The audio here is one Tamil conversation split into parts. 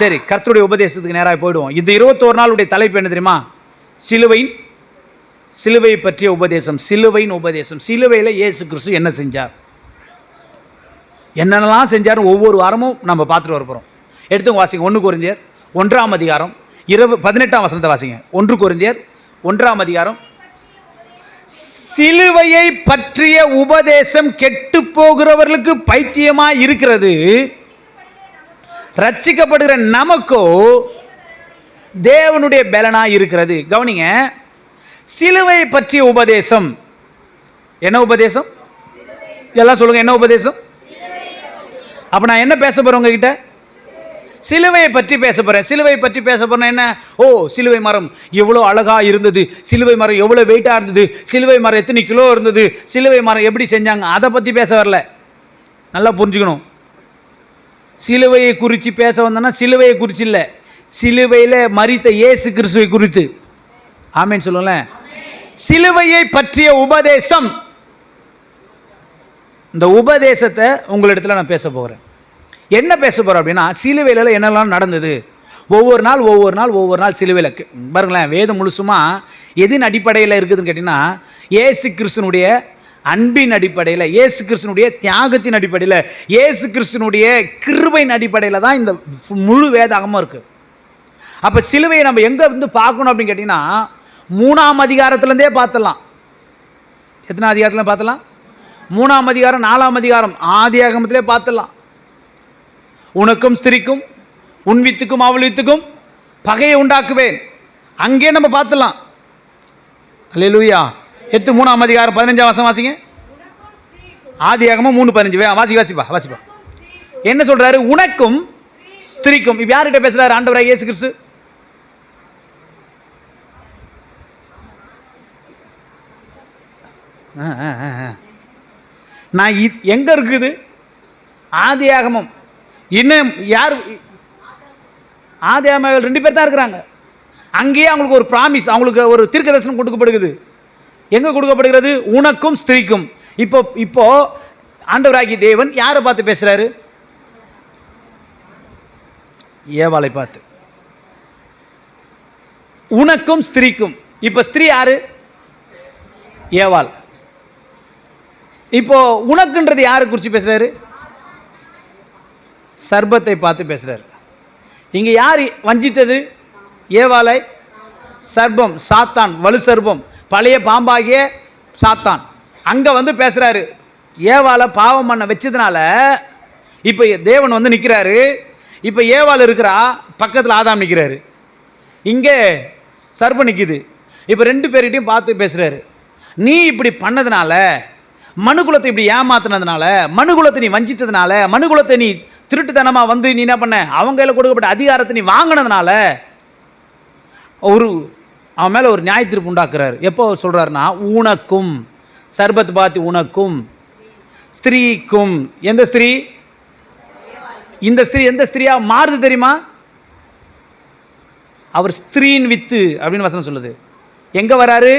சரி, கர்த்தருடைய உபதேசத்துக்கு நேராக போயிடுவோம். இந்த 21 நாளுடைய தலைப்பு என்ன தெரியுமா? சிலுவை பற்றிய உபதேசம். சிலுவையின் உபதேசம். சிலுவையில் இயேசு கிறிஸ்து என்ன செஞ்சார், என்னென்னலாம் செஞ்சார் ஒவ்வொரு வாரமும் நம்ம பார்த்துட்டு வரப்போகிறோம். எடுத்துங்க, வாசிங்க 1 கொரிந்தியர் 1ஆம் அதிகாரம் 18ஆம் வசனத்தை வாசிங்க. 1 கொரிந்தியர் 1ஆம் அதிகாரம். சிலுவையை பற்றிய உபதேசம் கெட்டு போகிறவர்களுக்கு பைத்தியமாய் இருக்கிறது, ரட்சிக்கப்படுகிற நமக்கோ தேவனுடைய பலனாய் இருக்கிறது. கவனிங்க, சிலுவை பற்றிய உபதேசம். என்ன உபதேசம்? எல்லாம் சொல்லுங்க, என்ன உபதேசம்? அப்ப நான் என்ன பேச போறேன் உங்ககிட்ட? சிலுவையை பற்றி பேச போறேன். சிலுவை பற்றி பேச போறேன். என்ன? ஓ, சிலுவை மரம் எவ்வளோ அழகா இருந்தது, சிலுவை மரம் எவ்வளோ வெயிட்டா இருந்தது, சிலுவை மரம் எத்தனை கிலோ இருந்தது, சிலுவை மரம் எப்படி செஞ்சாங்க, அதை பற்றி பேச வரல. நல்லா புரிஞ்சுக்கணும். சிலுவையை குறித்து பேச வந்தோன்னா சிலுவையை குறித்து இல்லை, சிலுவையில் மரித்த இயேசு கிறிஸ்துவை குறித்து. ஆமேன் சொல்லுங்களேன். சிலுவையை பற்றிய உபதேசம். இந்த உபதேசத்தை உங்களிடத்துல நான் பேச போகிறேன். என்ன பேச போகிறேன் அப்படின்னா, சிலுவையில் என்னெல்லாம் நடந்தது, ஒவ்வொரு நாள் சிலுவையில். பாருங்களேன், வேதம் முழுசுமா எதின் அடிப்படையில் இருக்குதுன்னு கேட்டிங்கன்னா, இயேசு கிறிஸ்துனுடைய அன்பின் அடிப்படையில், இயேசு கிறிஸ்துனுடைய தியாகத்தின் அடிப்படையில், இயேசு கிறிஸ்துனுடைய கிருபையின் அடிப்படையில் தான் இந்த முழு வேதாகமும் இருக்குது. அப்போ சிலுவையை நம்ம எங்கே வந்து பார்க்கணும் அப்படின்னு கேட்டிங்கன்னா, 3ஆம் அதிகாரத்துலேருந்தே பார்த்துடலாம். எத்தனை அதிகாரத்தில் பார்த்துலாம்? 3ஆம் அதிகாரம், 4ஆம் அதிகாரம், ஆதியாகமத்திலே பார்த்துடலாம். உனக்கும் ஸ்திரிக்கும், உன் வித்துக்கும் அவள் வித்துக்கும் பகையை உண்டாக்குவேன். அங்கே நம்ம பார்த்துடலாம். அல்லேலூயா. 3ஆம் அதிகாரம் 15ஆம் வசனம் வாசிங்க. ஆதியாகமம் 3:15. வாசிப்பா. என்ன சொல்றாரு? உனக்கும் ஸ்திரிக்கும். இப்ப யார்கிட்ட பேசுறாரு? ஆண்டவராகிய இயேசு கிறிஸ்து. நான் எங்க இருக்குது? ஆதியாகமம். இன்னும் யார்? ஆதியாகமம் 2 பேர் தான் இருக்கிறாங்க. அங்கேயே அவங்களுக்கு ஒரு பிராமிஸ், அவங்களுக்கு ஒரு தீர்க்கதரிசனம் கொடுக்கப்படுகிறது. எங்க கொடுக்கப்படுகிறது? உனக்கும் ஸ்திரிக்கும். இப்போ ஆண்டவராகிய தேவன் யாரை பார்த்து பேசுறாரு? ஏவாளை பார்த்து. உனக்கும் ஸ்திரிக்கும். இப்ப ஸ்திரீ யாரு? ஏவாள். இப்போ உனக்குன்றது யாரை குறித்து பேசுறாரு? சர்பத்தை பார்த்து பேசுறாரு. இங்க யார் வஞ்சித்தது ஏவாளை? சர்பம், சாத்தான், வலு சர்பம், பழைய பாம்பாகிய சாத்தான். அங்க வந்து பேசுறாரு. ஏவாளை பாவம் பண்ண வச்சதுனால இப்ப தேவன் வந்து நிற்கிறாரு. இப்ப ஏவாள் இருக்கிறா, பக்கத்தில் ஆதாம் நிற்கிறாரு, இங்கே சர்பம் நிற்குது. இப்ப 2 பேர்கிட்டையும் பார்த்து பேசுறாரு. நீ இப்படி பண்ணதுனால, மனுகுலத்தை இப்படி ஏமாத்தினதுனால, மனுகுலத்தை நீ வஞ்சித்ததுனால, மனுகுலத்தை நீ திருட்டுத்தனமா வந்து நீ என்ன பண்ண, அவங்க கையில் கொடுக்கப்பட்ட அதிகாரத்தை நீ வாங்கினதுனால அவன் மேல ஒரு நியாய தீர்ப்பு உண்டாக்குறாரு. எப்போ சொல்றாருன்னா, உனக்கும், சர்பத் பார்த்து உனக்கும், ஸ்திரீக்கும். எந்த ஸ்திரீ? இந்த ஸ்திரீ எந்த ஸ்திரீயா மாறுது தெரியுமா? அவர் ஸ்திரீன் வித்து அப்படின்னு வசனம் சொல்லுது. எங்க வராரு?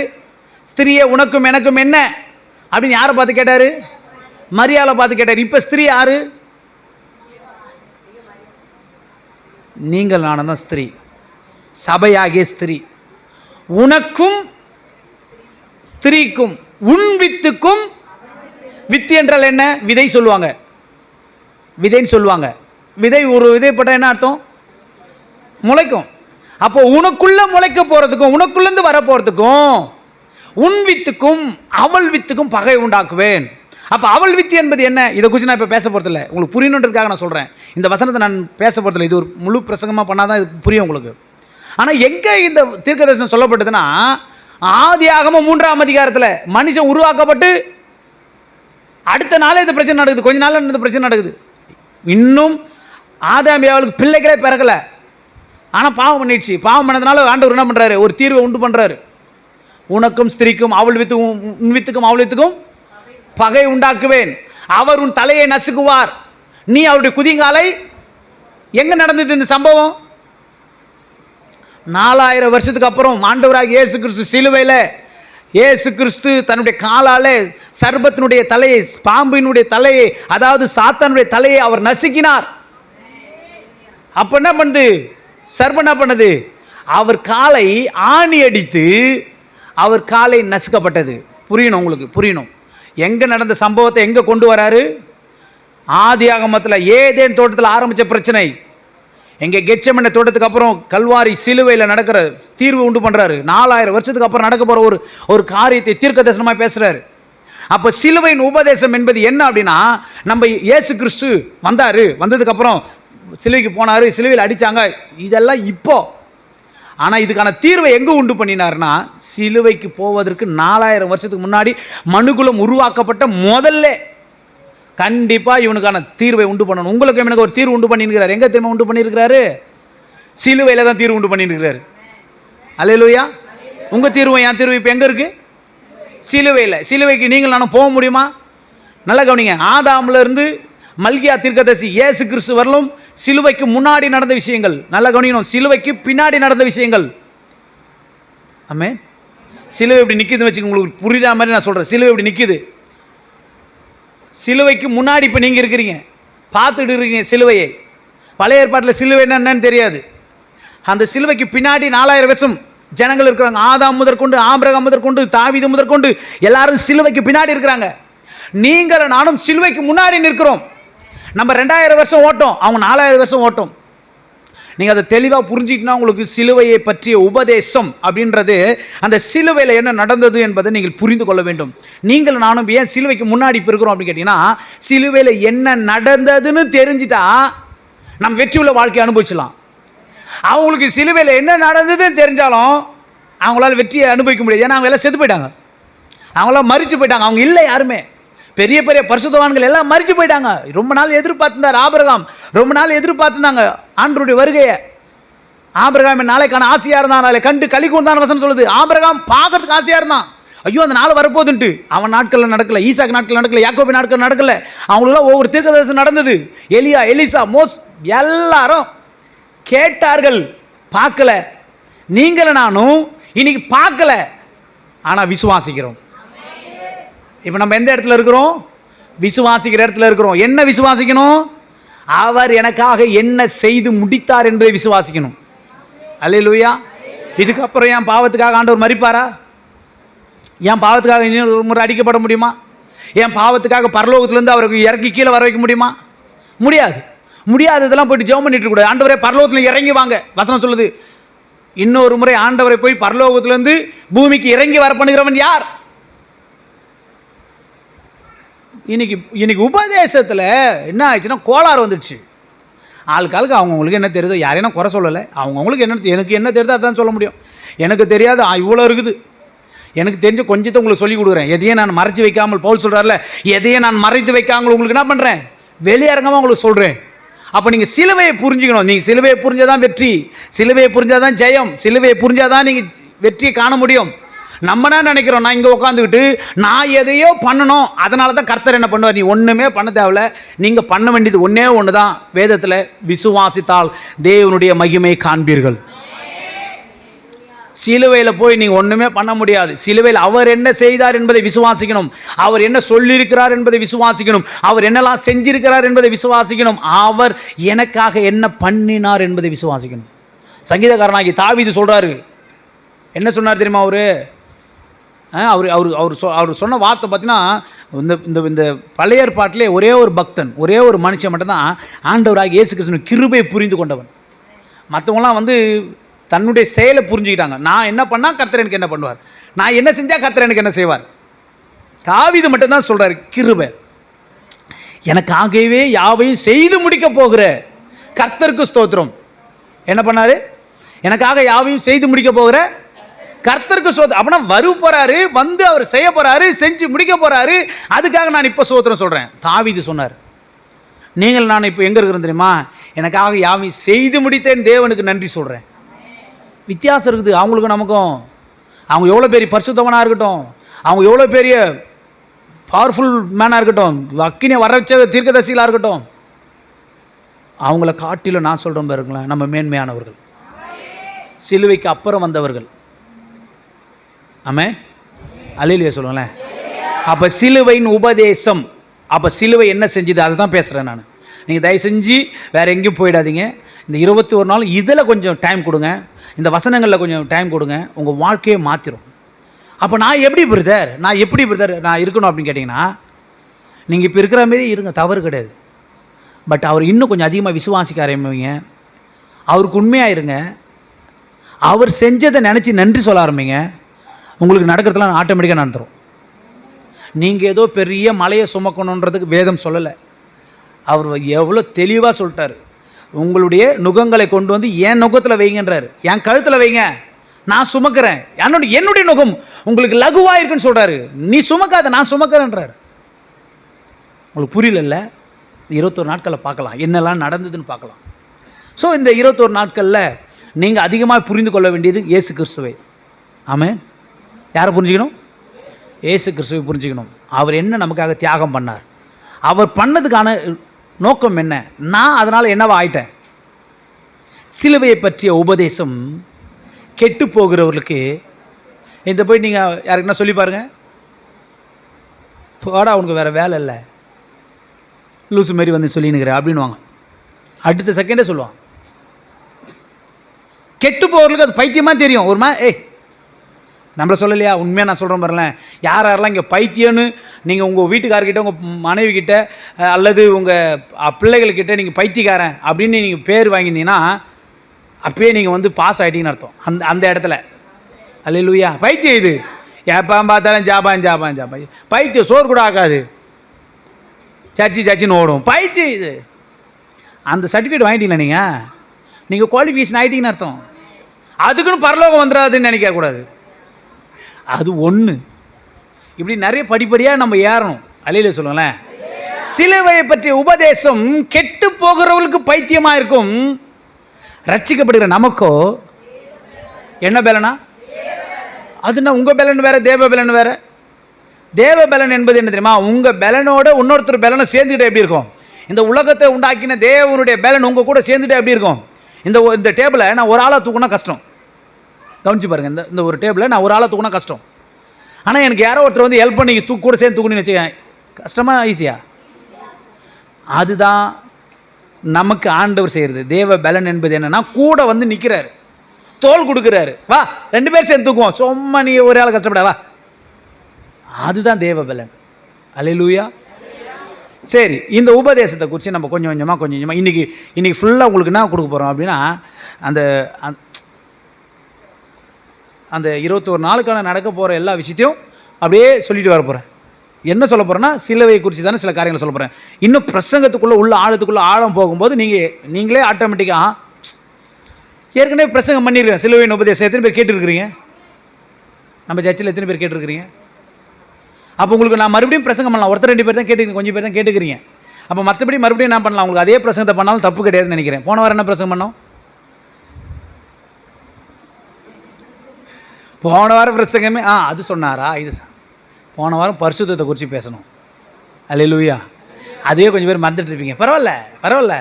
ஸ்திரீயே உனக்கும் எனக்கும் என்ன அப்படின்னு யாரை பார்த்து கேட்டாரு? மரியாதை பார்த்து கேட்டாரு. இப்ப ஸ்திரீ யாரு? நீங்கள் நானும் தான் ஸ்திரீ, சபையாகிய ஸ்திரீ. உனக்கும் ஸ்திரீக்கும், உன் வித்துக்கும். வித்து என்றால் என்ன? விதை சொல்லுவாங்க, விதைன்னு சொல்லுவாங்க. விதை, ஒரு விதை போட்டால் என்ன அர்த்தம்? முளைக்கும். அப்போ உனக்குள்ள முளைக்க போறதுக்கும், உனக்குள்ளேருந்து வர போறதுக்கும், உன் வித்துக்கும் அவள் வித்துக்கும் பகை உண்டாக்குவேன். அப்போ அவள் வித்து என்பது என்ன? இதை குறித்து நான் இப்போ பேச போகிறதில்ல, உங்களுக்கு புரியணுன்றதுக்காக நான் சொல்கிறேன். இந்த வசனத்தை நான் பேச போகிறதில்ல, இது ஒரு முழு பிரசங்கமாக பண்ணாதான் இது புரியும் உங்களுக்கு. ஆனால் எங்கே இந்த தீர்க்கதரிசனம் சொல்லப்பட்டதுன்னா, ஆதியாகமம் 3ஆம் அதிகாரத்தில் மனுஷன் உருவாக்கப்பட்டு அடுத்த நாளே இந்த பிரச்சனை நடக்குது. கொஞ்ச நாள் இந்த பிரச்சனை நடக்குது. இன்னும் ஆதாம் ஏவாளுக்கு பிள்ளைகளே பிறக்கலை. ஆனால் பாவம் பண்ணிடுச்சு. பாவம் பண்ணதுனால ஆண்டவர் என்ன பண்ணுறாரு? ஒரு தீர்வை உண்டு பண்ணுறாரு. உனக்கும் ஸ்திரீக்கும் அவள் வித்துக்கும், உன் வித்துக்கும் அவள் வித்துக்கும் பகை உண்டாக்குவேன். அவர் உன் தலையை நசுக்குவார், நீ அவருடைய குதிங்காலை. எங்க நடந்தது இந்த சம்பவம்? 4000 வருஷத்துக்கு அப்புறம் ஆண்டவராகிய இயேசு கிறிஸ்து சிலுவையில், இயேசு கிறிஸ்து தன்னுடைய காலாலே சர்பத்தினுடைய தலையை, பாம்பினுடைய தலையை, அதாவது சாத்தானுடைய தலையை அவர் நசுக்கினார். அப்போ என்ன பண்ணுது? சர்ப்பம் என்ன பண்ணுது? அவர் காலை ஆணி அடித்து அவர் காலை நசுக்கப்பட்டது. புரியணும், உங்களுக்கு புரியணும். எங்கே நடந்த சம்பவத்தை எங்கே கொண்டு வராரு? ஆதியாகமத்தில் ஏதேன் தோட்டத்தில் ஆரம்பித்த பிரச்சனை எங்கே கெட்செமனே தோட்டத்துக்கு அப்புறம் கல்வாரி சிலுவையில் நடக்கிற தீர்வு உண்டு பண்ணுறாரு. 4000 வருஷத்துக்கு அப்புறம் நடக்க போகிற ஒரு காரியத்தை தீர்க்க தரிசனமாக பேசுகிறாரு. அப்போ சிலுவையின் உபதேசம் என்பது என்ன அப்படின்னா, நம்ம இயேசு கிறிஸ்து வந்ததுக்கப்புறம் சிலுவைக்கு போனார், சிலுவையில் அடித்தாங்க, இதெல்லாம் இப்போ. ஆனால் இதுக்கான தீர்வை எங்கே உண்டு பண்ணினார்னா, சிலுவைக்கு போவதற்கு 4000 வருஷத்துக்கு முன்னாடி மனுக்குலம் உருவாக்கப்பட்ட முதல்ல கண்டிப்பாக இவனுக்கான தீர்வை உண்டு பண்ணணும். உங்களுக்கு எனக்கு ஒரு தீர்வு உண்டு பண்ணியிருக்கிறார். எங்கே திரும்ப உண்டு பண்ணியிருக்கிறாரு? சிலுவையில் தான் தீர்வு உண்டு பண்ணியிருக்கிறாரு. அல்லேலூயா. உங்கள் தீர்வு என் தீர்வு இப்போ எங்கே இருக்குது? சிலுவையில். சிலுவைக்கு நீங்கள் நானும் போக முடியுமா? நல்லா கவனிங்க. ஆதாம்லேருந்து மல்கியா தீர்க்கதரிசி இயேசு கிறிஸ்து வரலும் சிலுவைக்கு முன்னாடி நடந்த விஷயங்கள் நல்லா கவனிக்கணும், சிலுவைக்கு பின்னாடி நடந்த விஷயங்கள். ஆமென். சிலுவை இப்படி நிற்கிதுன்னு வச்சுக்க, உங்களுக்கு புரியுற மாதிரி நான் சொல்கிறேன். சிலுவை இப்படி நிற்கிது. சிலுவைக்கு முன்னாடி இப்போ நீங்கள் இருக்கிறீங்க, பார்த்துட்டு இருக்கீங்க சிலுவையை. பழைய ஏற்பாட்டில் சிலுவை என்னன்னு தெரியாது. அந்த சிலுவைக்கு பின்னாடி 4000 வருஷம் ஜனங்கள் இருக்கிறாங்க. ஆதாம் முதற்கொண்டு, ஆபிரகாம் முதற்கொண்டு, தாவீது முதற்கொண்டு எல்லாரும் சிலுவைக்கு பின்னாடி இருக்கிறாங்க. நீங்கள் நானும் சிலுவைக்கு முன்னாடி நிற்கிறோம். நம்ம 2000 வருஷம் ஓட்டம், அவங்க 4000 வருஷம் ஓட்டம். நீங்கள் அதை தெளிவாக புரிஞ்சிக்கிட்டா உங்களுக்கு சிலுவையை பற்றிய உபதேசம் அப்படின்றது, அந்த சிலுவையில் என்ன நடந்தது என்பதை நீங்கள் புரிந்து கொள்ள வேண்டும். நீங்கள் நானும் ஏன் சிலுவைக்கு முன்னாடி இப்போ இருக்கிறோம் அப்படின்னு கேட்டிங்கன்னா, சிலுவையில் என்ன நடந்ததுன்னு தெரிஞ்சிட்டா நம்ம வெற்றி உள்ள வாழ்க்கையை அனுபவிச்சலாம். அவங்களுக்கு சிலுவையில் என்ன நடந்ததுன்னு தெரிஞ்சாலும் அவங்களால வெற்றியை அனுபவிக்க முடியாது. ஏன்னா அவங்க எல்லாம் செத்து போயிட்டாங்க, அவங்களாம் மரிச்சு போயிட்டாங்க. அவங்க இல்லை யாருமே. பெரிய பெரிய பரிசுத்தவான்கள் எல்லாம் மரிச்சு போயிட்டாங்க. ரொம்ப நாள் எதிர்பார்த்திருந்தார் ஆபிரகாம், ரொம்ப நாள் எதிர்பார்த்திருந்தாங்க ஆண்டவருடைய வருகையை. ஆபிரகாம் நாளைக்கான ஆசையாக இருந்தான், நாளை கண்டு களி கூர்ந்தான் வசனம் சொல்லுது. ஆபிரகாம் பார்க்கறதுக்கு ஆசையாக இருந்தான். ஐயோ அந்த நாள் வரப்போகுதுன்ட்டு. அவன் நாட்களில் நடக்கல, ஈசாக்கு நாட்கள் நடக்கல, யாக்கோபு நாட்கள் நடக்கல. அவங்களுக்குலாம் ஒவ்வொரு தீர்க்கதரிசனம் நடந்தது. எலியா, எலிசா, மோஸ் எல்லாரும் கேட்டார்கள், பார்க்கல. நீங்களும் நானும் இன்னைக்கு பார்க்கல, ஆனால் விசுவாசிக்கிறோம். இப்போ நம்ம எந்த இடத்துல இருக்கிறோம்? விசுவாசிக்கிற இடத்துல இருக்கிறோம். என்ன விசுவாசிக்கணும்? அவர் எனக்காக என்ன செய்து முடித்தார் என்பதை விசுவாசிக்கணும். அல்லேலூயா. இதுக்கப்புறம் என் பாவத்துக்காக ஆண்டவர் மரிப்பாரா? என் பாவத்துக்காக இன்னொரு முறை அடிக்கப்பட முடியுமா? என் பாவத்துக்காக பரலோகத்திலேருந்து அவருக்கு இறக்கி கீழே வர வைக்க முடியுமா? முடியாது. முடியாததெல்லாம் போயிட்டு ஜெபம் பண்ணிட்டு கூடாது. ஆண்டவரே பரலோகத்தில் இறங்கி வாங்க வசனம் சொல்லுது. இன்னொரு முறை ஆண்டவரை போய் பரலோகத்திலேருந்து பூமிக்கு இறங்கி வர பண்ணுகிறவன் யார்? இன்னைக்கு உபதேசத்தில் என்ன ஆயிடுச்சுன்னா கோளாறு வந்துடுச்சு. ஆளுக்கு அவங்கவுங்களுக்கு என்ன தெரியுதோ, யாரையும் குறை சொல்லலை. அவங்கவுங்களுக்கு என்ன, எனக்கு என்ன தெரியுதோ அதான் சொல்ல முடியும். எனக்கு தெரியாது இவ்வளோ இருக்குது. எனக்கு தெரிஞ்ச கொஞ்சத்தை உங்களுக்கு சொல்லி கொடுக்குறேன். எதையும் நான் மறைச்சு வைக்காமல், பவுல் சொல்கிறார்ல, எதையும் நான் மறைத்து வைக்காமல் உங்களுக்கு என்ன பண்ணுறேன்? வெளியரங்கமாக உங்களுக்கு சொல்கிறேன். அப்போ நீங்கள் சிலுவையை புரிஞ்சுக்கணும். நீங்கள் சிலுவையை புரிஞ்சாதான் வெற்றி, சிலுவையை புரிஞ்சாதான் ஜெயம், சிலுவையை புரிஞ்சாதான் நீங்கள் வெற்றியை காண முடியும். நம்ம என்ன நினைக்கிறோம், நான் இங்கே உட்காந்துக்கிட்டு நான் எதையோ பண்ணணும், அதனால தான் கர்த்தர் என்ன பண்ணுவார். நீ ஒன்றுமே பண்ண தேவையில்ல. நீங்கள் பண்ண வேண்டியது ஒன்றே ஒன்று தான். வேதத்தில் விசுவாசித்தால் தேவனுடைய மகிமை காண்பீர்கள். சிலுவையில் போய் நீங்கள் ஒன்றுமே பண்ண முடியாது. சிலுவையில் அவர் என்ன செய்தார் என்பதை விசுவாசிக்கணும். அவர் என்ன சொல்லியிருக்கிறார் என்பதை விசுவாசிக்கணும். அவர் என்னெல்லாம் செஞ்சிருக்கிறார் என்பதை விசுவாசிக்கணும். அவர் எனக்காக என்ன பண்ணினார் என்பதை விசுவாசிக்கணும். சங்கீதக்காரனாகி தாவீது சொல்கிறாரு, என்ன சொன்னார் தெரியுமா? அவர் சொன்ன வார்த்தை பார்த்தீங்கன்னா, இந்த பழைய ஏற்பாட்டிலே ஒரே ஒரு பக்தன், ஒரே ஒரு மனுஷன் மட்டும்தான் ஆண்டவராக இயேசு கிறிஸ்துவின் கிருபையை புரிந்து கொண்டவன். மற்றவங்களாம் தன்னுடைய செயலை புரிஞ்சுக்கிட்டாங்க. நான் என்ன பண்ணால் கர்த்தர் எனக்கு என்ன பண்ணுவார், நான் என்ன செஞ்சால் கர்த்தர் எனக்கு என்ன செய்வார். தாவீது மட்டும்தான் சொல்கிறார், கிருபை எனக்காகவே யாவையும் செய்து முடிக்க போகிற கர்த்தருக்கு ஸ்தோத்திரம். என்ன பண்ணார்? எனக்காக யாவையும் செய்து முடிக்க போகிற கர்த்தருக்கு ஸ்தோத்திரம். அப்படின்னா வரு போறாரு, அவர் செய்ய போறாரு, செஞ்சு முடிக்க போறாரு. அதுக்காக நான் இப்போ ஸ்தோத்திரம் சொல்றேன். தாவீது சொன்னார், நீங்கள் நான் இப்போ எங்க இருக்கிறேன் தெரியுமா? எனக்காக யாவையும் செய்து முடித்தேன், தேவனுக்கு நன்றி சொல்றேன். வித்தியாசம் இருக்குது அவங்களுக்கும் நமக்கும். அவங்க எவ்வளோ பெரிய பரிசுத்தவனாக இருக்கட்டும், அவங்க எவ்வளோ பெரிய பவர்ஃபுல் மேனாக இருக்கட்டும், அக்கினியை வர வச்ச தீர்க்கதரிசிகளாக இருக்கட்டும், அவங்கள காட்டிலும் நான் சொல்கிறேன் பாருங்களேன், நம்ம மேன்மையானவர்கள், சிலுவைக்கு அப்புறம் வந்தவர்கள். ஆமென். அல்லேலூயா சொல்லுங்களேன். அப்போ சிலுவையின் உபதேசம், அப்போ சிலுவை என்ன செஞ்சது அதை தான் பேசுகிறேன் நான். நீங்கள் தயவு செஞ்சு வேறு எங்கேயும் போயிடாதீங்க. இந்த 21 நாள் இதில் கொஞ்சம் டைம் கொடுங்க, இந்த வசனங்களில் கொஞ்சம் டைம் கொடுங்க, உங்கள் வாழ்க்கையை மாற்றிடும். அப்போ நான் எப்படி பிரதர் நான் இருக்கணும் அப்படின்னு கேட்டிங்கன்னா, நீங்கள் இப்போ இருக்கிற மாரி இருங்க, தவறு கிடையாது. பட் அவர் இன்னும் கொஞ்சம் அதிகமாக விசுவாசிக்க ஆரம்பிங்க, அவருக்கு உண்மையாக இருங்க, அவர் செஞ்சதை நினச்சி நன்றி சொல்ல ஆரம்பிங்க. உங்களுக்கு நடக்கிறதுலாம் ஆட்டோமேட்டிக்காக நடந்துடும். நீங்கள் ஏதோ பெரிய மலையை சுமக்கணுன்றதுக்கு வேதம் சொல்லலை. அவர் எவ்வளோ தெளிவாக சொல்லிட்டார். உங்களுடைய நுகங்களை கொண்டு வந்து என் நுகத்தில் வைங்கன்றார், என் கழுத்தில் வைங்க, நான் சுமக்கிறேன், என்னுடைய நுகம் உங்களுக்கு லகுவாக இருக்குன்னு சொல்கிறாரு. நீ சுமக்காத, நான் சுமக்கிறேன்றார். உங்களுக்கு புரியல? 21 நாட்களில் பார்க்கலாம் என்னெல்லாம் நடந்ததுன்னு பார்க்கலாம். ஸோ இந்த 21 நாட்களில் நீங்கள் அதிகமாக புரிந்து கொள்ள வேண்டியது இயேசு கிறிஸ்துவை. ஆமென். யாரை புரிஞ்சுக்கணும்? இயேசு கிறிஸ்துவை புரிஞ்சுக்கணும். அவர் என்ன நமக்காக தியாகம் பண்ணார், அவர் பண்ணதுக்கான நோக்கம் என்ன, நான் அதனால் என்னவா ஆயிட்டேன். சிலுவையை பற்றிய உபதேசம் கெட்டு போகிறவர்களுக்கு இந்த போய் நீங்கள் யாருக்குன்னா சொல்லி பாருங்கள், போடா உனக்கு வேறு வேலை இல்லை, லூசு மாரி வந்து சொல்லினுக்கிற அப்படின்வாங்க. அடுத்த செகண்டே சொல்லுவான். கெட்டு போகிறவர்களுக்கு அது பைத்தியமாக தெரியும். ஒரு நம்மளை சொல்லலையா? உண்மையாக நான் சொல்கிறேன் பாருங்களேன், யாரெல்லாம் இங்கே பைத்தியம்னு நீங்கள் உங்கள் வீட்டுக்காரர்கிட்ட, உங்கள் மனைவி கிட்ட, அல்லது உங்கள் பிள்ளைகள்கிட்ட நீங்கள் பைத்தியக்காரன் அப்படின்னு நீங்கள் பேர் வாங்கியிருந்தீங்கன்னா அப்பயே நீங்கள் வந்து பாஸ் ஆகிட்டீங்கன்னு அர்த்தம். அந்த இடத்துல அல்லேலூயா. பைத்தியம் இது, எப்போ பார்த்தாலும் ஜாபான் பைத்தியம், சோறு கூட ஆகாது, சர்ச்சின்னு ஓடும், பைத்தியம் இது. அந்த சர்டிஃபிகேட் வாங்கிட்டீங்களா நீங்கள் குவாலிஃபிகேஷன் ஆகிட்டீங்கன்னு அர்த்தம். அதுக்குன்னு பரலோகம் வந்துடாதுன்னு நினைக்கக்கூடாது. அது ஒன்று. இப்படி நிறைய படிப்படியாக நம்ம ஏறணும். அல்லேலூயா சொல்லுங்களேன். சிலுவையை பற்றிய உபதேசம் கெட்டு போகிறவர்களுக்கு பைத்தியமாக இருக்கும், ரட்சிக்கப்படுகிற நமக்கோ என்ன பலனா? அதுனா உங்கள் பலன் வேறு, தேவ பலன் வேறு. தேவ பலன் என்பது என்ன தெரியுமா? உங்கள் பலனோட இன்னொருத்தர் பலனை சேர்ந்துக்கிட்டே எப்படி இருக்கும்? இந்த உலகத்தை உண்டாக்கின தேவனுடைய பலன் உங்கள் கூட சேர்ந்துட்டே எப்படி இருக்கும்? இந்த டேபிளை நான் ஒரு ஆளாக தூக்குனா கஷ்டம். கவனிச்சு பாருங்கள், இந்த ஒரு டேபிளை நான் ஒரு ஆளாக தூக்குனா கஷ்டம். ஆனால் எனக்கு யாரோ ஒருத்தர் வந்து ஹெல்ப் பண்ணி கூட சேர்ந்து தூக்குன்னு வச்சுக்கேன், கஷ்டமாக ஈஸியாக? அதுதான் நமக்கு ஆண்டவர் செய்கிறது. தேவ பலன் என்பது என்னன்னா, கூட வந்து நிற்கிறாரு, தோல் கொடுக்குறாரு, வா 2 பேர் சேர்ந்து தூக்குவோம், சும்மா நீ ஒரு ஆள் கஷ்டப்பட வா. அதுதான் தேவ பலன். அல்லேலூயா. சரி, இந்த உபதேசத்தை குறித்து நம்ம கொஞ்சம் கொஞ்சமாக இன்றைக்கி ஃபுல்லாக உங்களுக்கு என்ன கொடுக்க போகிறோம் அப்படின்னா, அந்த 21 நாளுக்கான நடக்க போகிற எல்லா விஷயத்தையும் அப்படியே சொல்லிட்டு வர போகிறேன். என்ன சொல்ல போகிறேன்னா, சிலுவையை குறித்து தானே சில காரியங்களை சொல்ல போகிறேன். இன்னும் பிரசங்கத்துக்குள்ளே ஆழத்துக்குள்ளே ஆழம் போகும்போது நீங்களே ஆட்டோமேட்டிக்காக ஏற்கனவே பிரசங்கம் பண்ணியிருக்கேன். சிலுவையின் உபதேசம் எத்தனை பேர் கேட்டுருக்கிறீங்க? நம்ம சர்ச்சில் எத்தனை பேர் கேட்டுருக்கிறீங்க? அப்போ உங்களுக்கு நான் மறுபடியும் பிரசங்கம் பண்ணலாம். ஒருத்தர் 2 பேர் தான் கேட்டுக்கிறீங்க, கொஞ்சம் பேர் தான் கேட்டுக்கிறீங்க. அப்போ மற்றபடி மறுபடியும் நான் பண்ணலாம். உங்களுக்கு அதே பிரசங்கத்தை பண்ணாலும் தப்பு கிடையாதுன்னு நினைக்கிறேன். போன வாரம் என்ன பிரசங்கம் பண்ணோம்? போன வாரம் பிரசங்கமே அது சொன்னாரா? இது போன வாரம் பரிசுத்தத்தை குறித்து பேசணும். அல்லேலூயா. அதே கொஞ்சம் பேர் மறந்துட்டு இருப்பீங்க. பரவாயில்ல,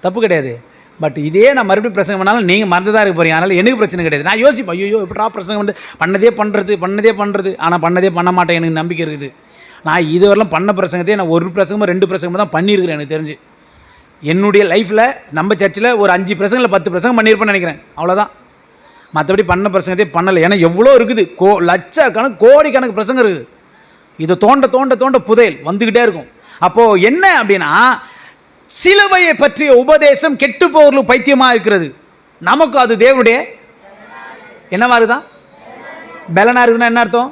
தப்பு கிடையாது. பட் இதே நான் மறுபடியும் பிரசங்கம் பண்ணாலும் நீங்கள் மறந்து தான் இருக்க போகிறீங்க. அதனால் எனக்கு பிரச்சனை கிடையாது. நான் யோசிப்பேன், ஐயோ எப்படா பிரசங்கம் வந்து பண்ணதே பண்ணுறது, ஆனால் பண்ணதே பண்ண மாட்டேன், எனக்கு நம்பிக்கை இருக்குது. நான் இதுவரைலாம் பண்ண பிரசங்கத்தையே நான் 1 பிரசங்கமோ 2 பிரசங்கமோ தான் பண்ணியிருக்கிறேன். எனக்கு தெரிஞ்சு என்னுடைய லைஃப்பில் நம்ம சர்ச்சில் ஒரு 5 பிரசங்கில் 10 பிரசங்கம் பண்ணியிருப்பேன்னு நினைக்கிறேன், அவ்வளோதான். மற்றபடி பண்ண பிரசங்கத்தையே பண்ணலை. ஏன்னா எவ்வளோ இருக்குது, லட்சக்கணக்கு கோடிக்கணக்கு பிரசங்கம் இருக்குது. இதை தோண்ட புதையல் வந்துக்கிட்டே இருக்கும். அப்போது என்ன அப்படின்னா, சிலுவையை பற்றிய உபதேசம் கெட்டு போவர்களுக்கு பைத்தியமாக இருக்கிறது. நமக்கு அது தேவனுடைய என்னவா இருக்குதான்? பலனாக இருக்குதுன்னா என்ன அர்த்தம்?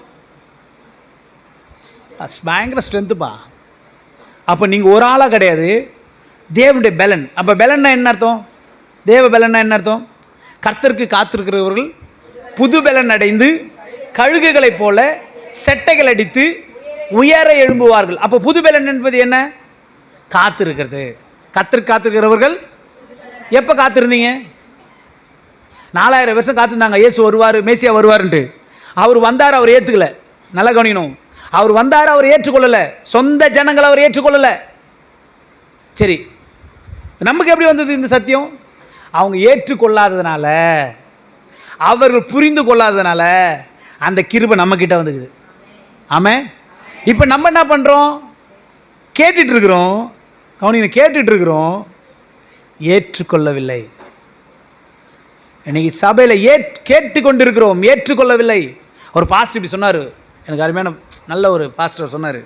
பயங்கர ஸ்ட்ரென்த்துப்பா. அப்போ நீங்கள் ஒரு ஆளாக கிடையாது, தேவனுடைய பலன். அப்போ பலன்னா என்ன அர்த்தம்? தேவ பலன்னா என்ன அர்த்தம்? கர்த்தருக்கு காத்திருக்கிறவர்கள் புது பலன் அடைந்து கழுகுகளைப் போல செட்டைகள் அடித்து உயர எழும்புவார்கள். அப்போ புது பலன் என்பது என்ன? காத்திருக்கிறது. கர்த்தருக்கு காத்திருக்கிறவர்கள் எப்போ காத்திருந்தீங்க? 4000 வருஷம் காத்திருந்தாங்க. இயேசு வருவார், மேசியா வருவார்ன்ட்டு. அவர் வந்தார், அவர் ஏற்றுக்கல. நல்லா கவனிக்கணும். அவர் வந்தார், அவர் ஏற்றுக்கொள்ளலை. சொந்த ஜனங்களை அவர் ஏற்றுக்கொள்ளலை. சரி, நமக்கு எப்படி வந்தது இந்த சத்தியம்? அவங்க ஏற்றுக்கொள்ளாததுனால, அவர்கள் புரிந்து கொள்ளாததுனால அந்த கிருபை நம்மக்கிட்ட வந்துக்குது. ஆமாம். இப்போ நம்ம என்ன பண்ணுறோம்? கேட்டுட்டு இருக்கிறோம், கவனிங்க, கேட்டுட்டு இருக்கிறோம், ஏற்றுக்கொள்ளவில்லை. இன்னைக்கு சபையில் கேட்டுக்கொண்டிருக்கிறோம், ஏற்றுக்கொள்ளவில்லை. ஒரு பாஸ்டர் இப்படி சொன்னார், எனக்கு அருமையான நல்ல ஒரு பாஸ்டர் சொன்னார்.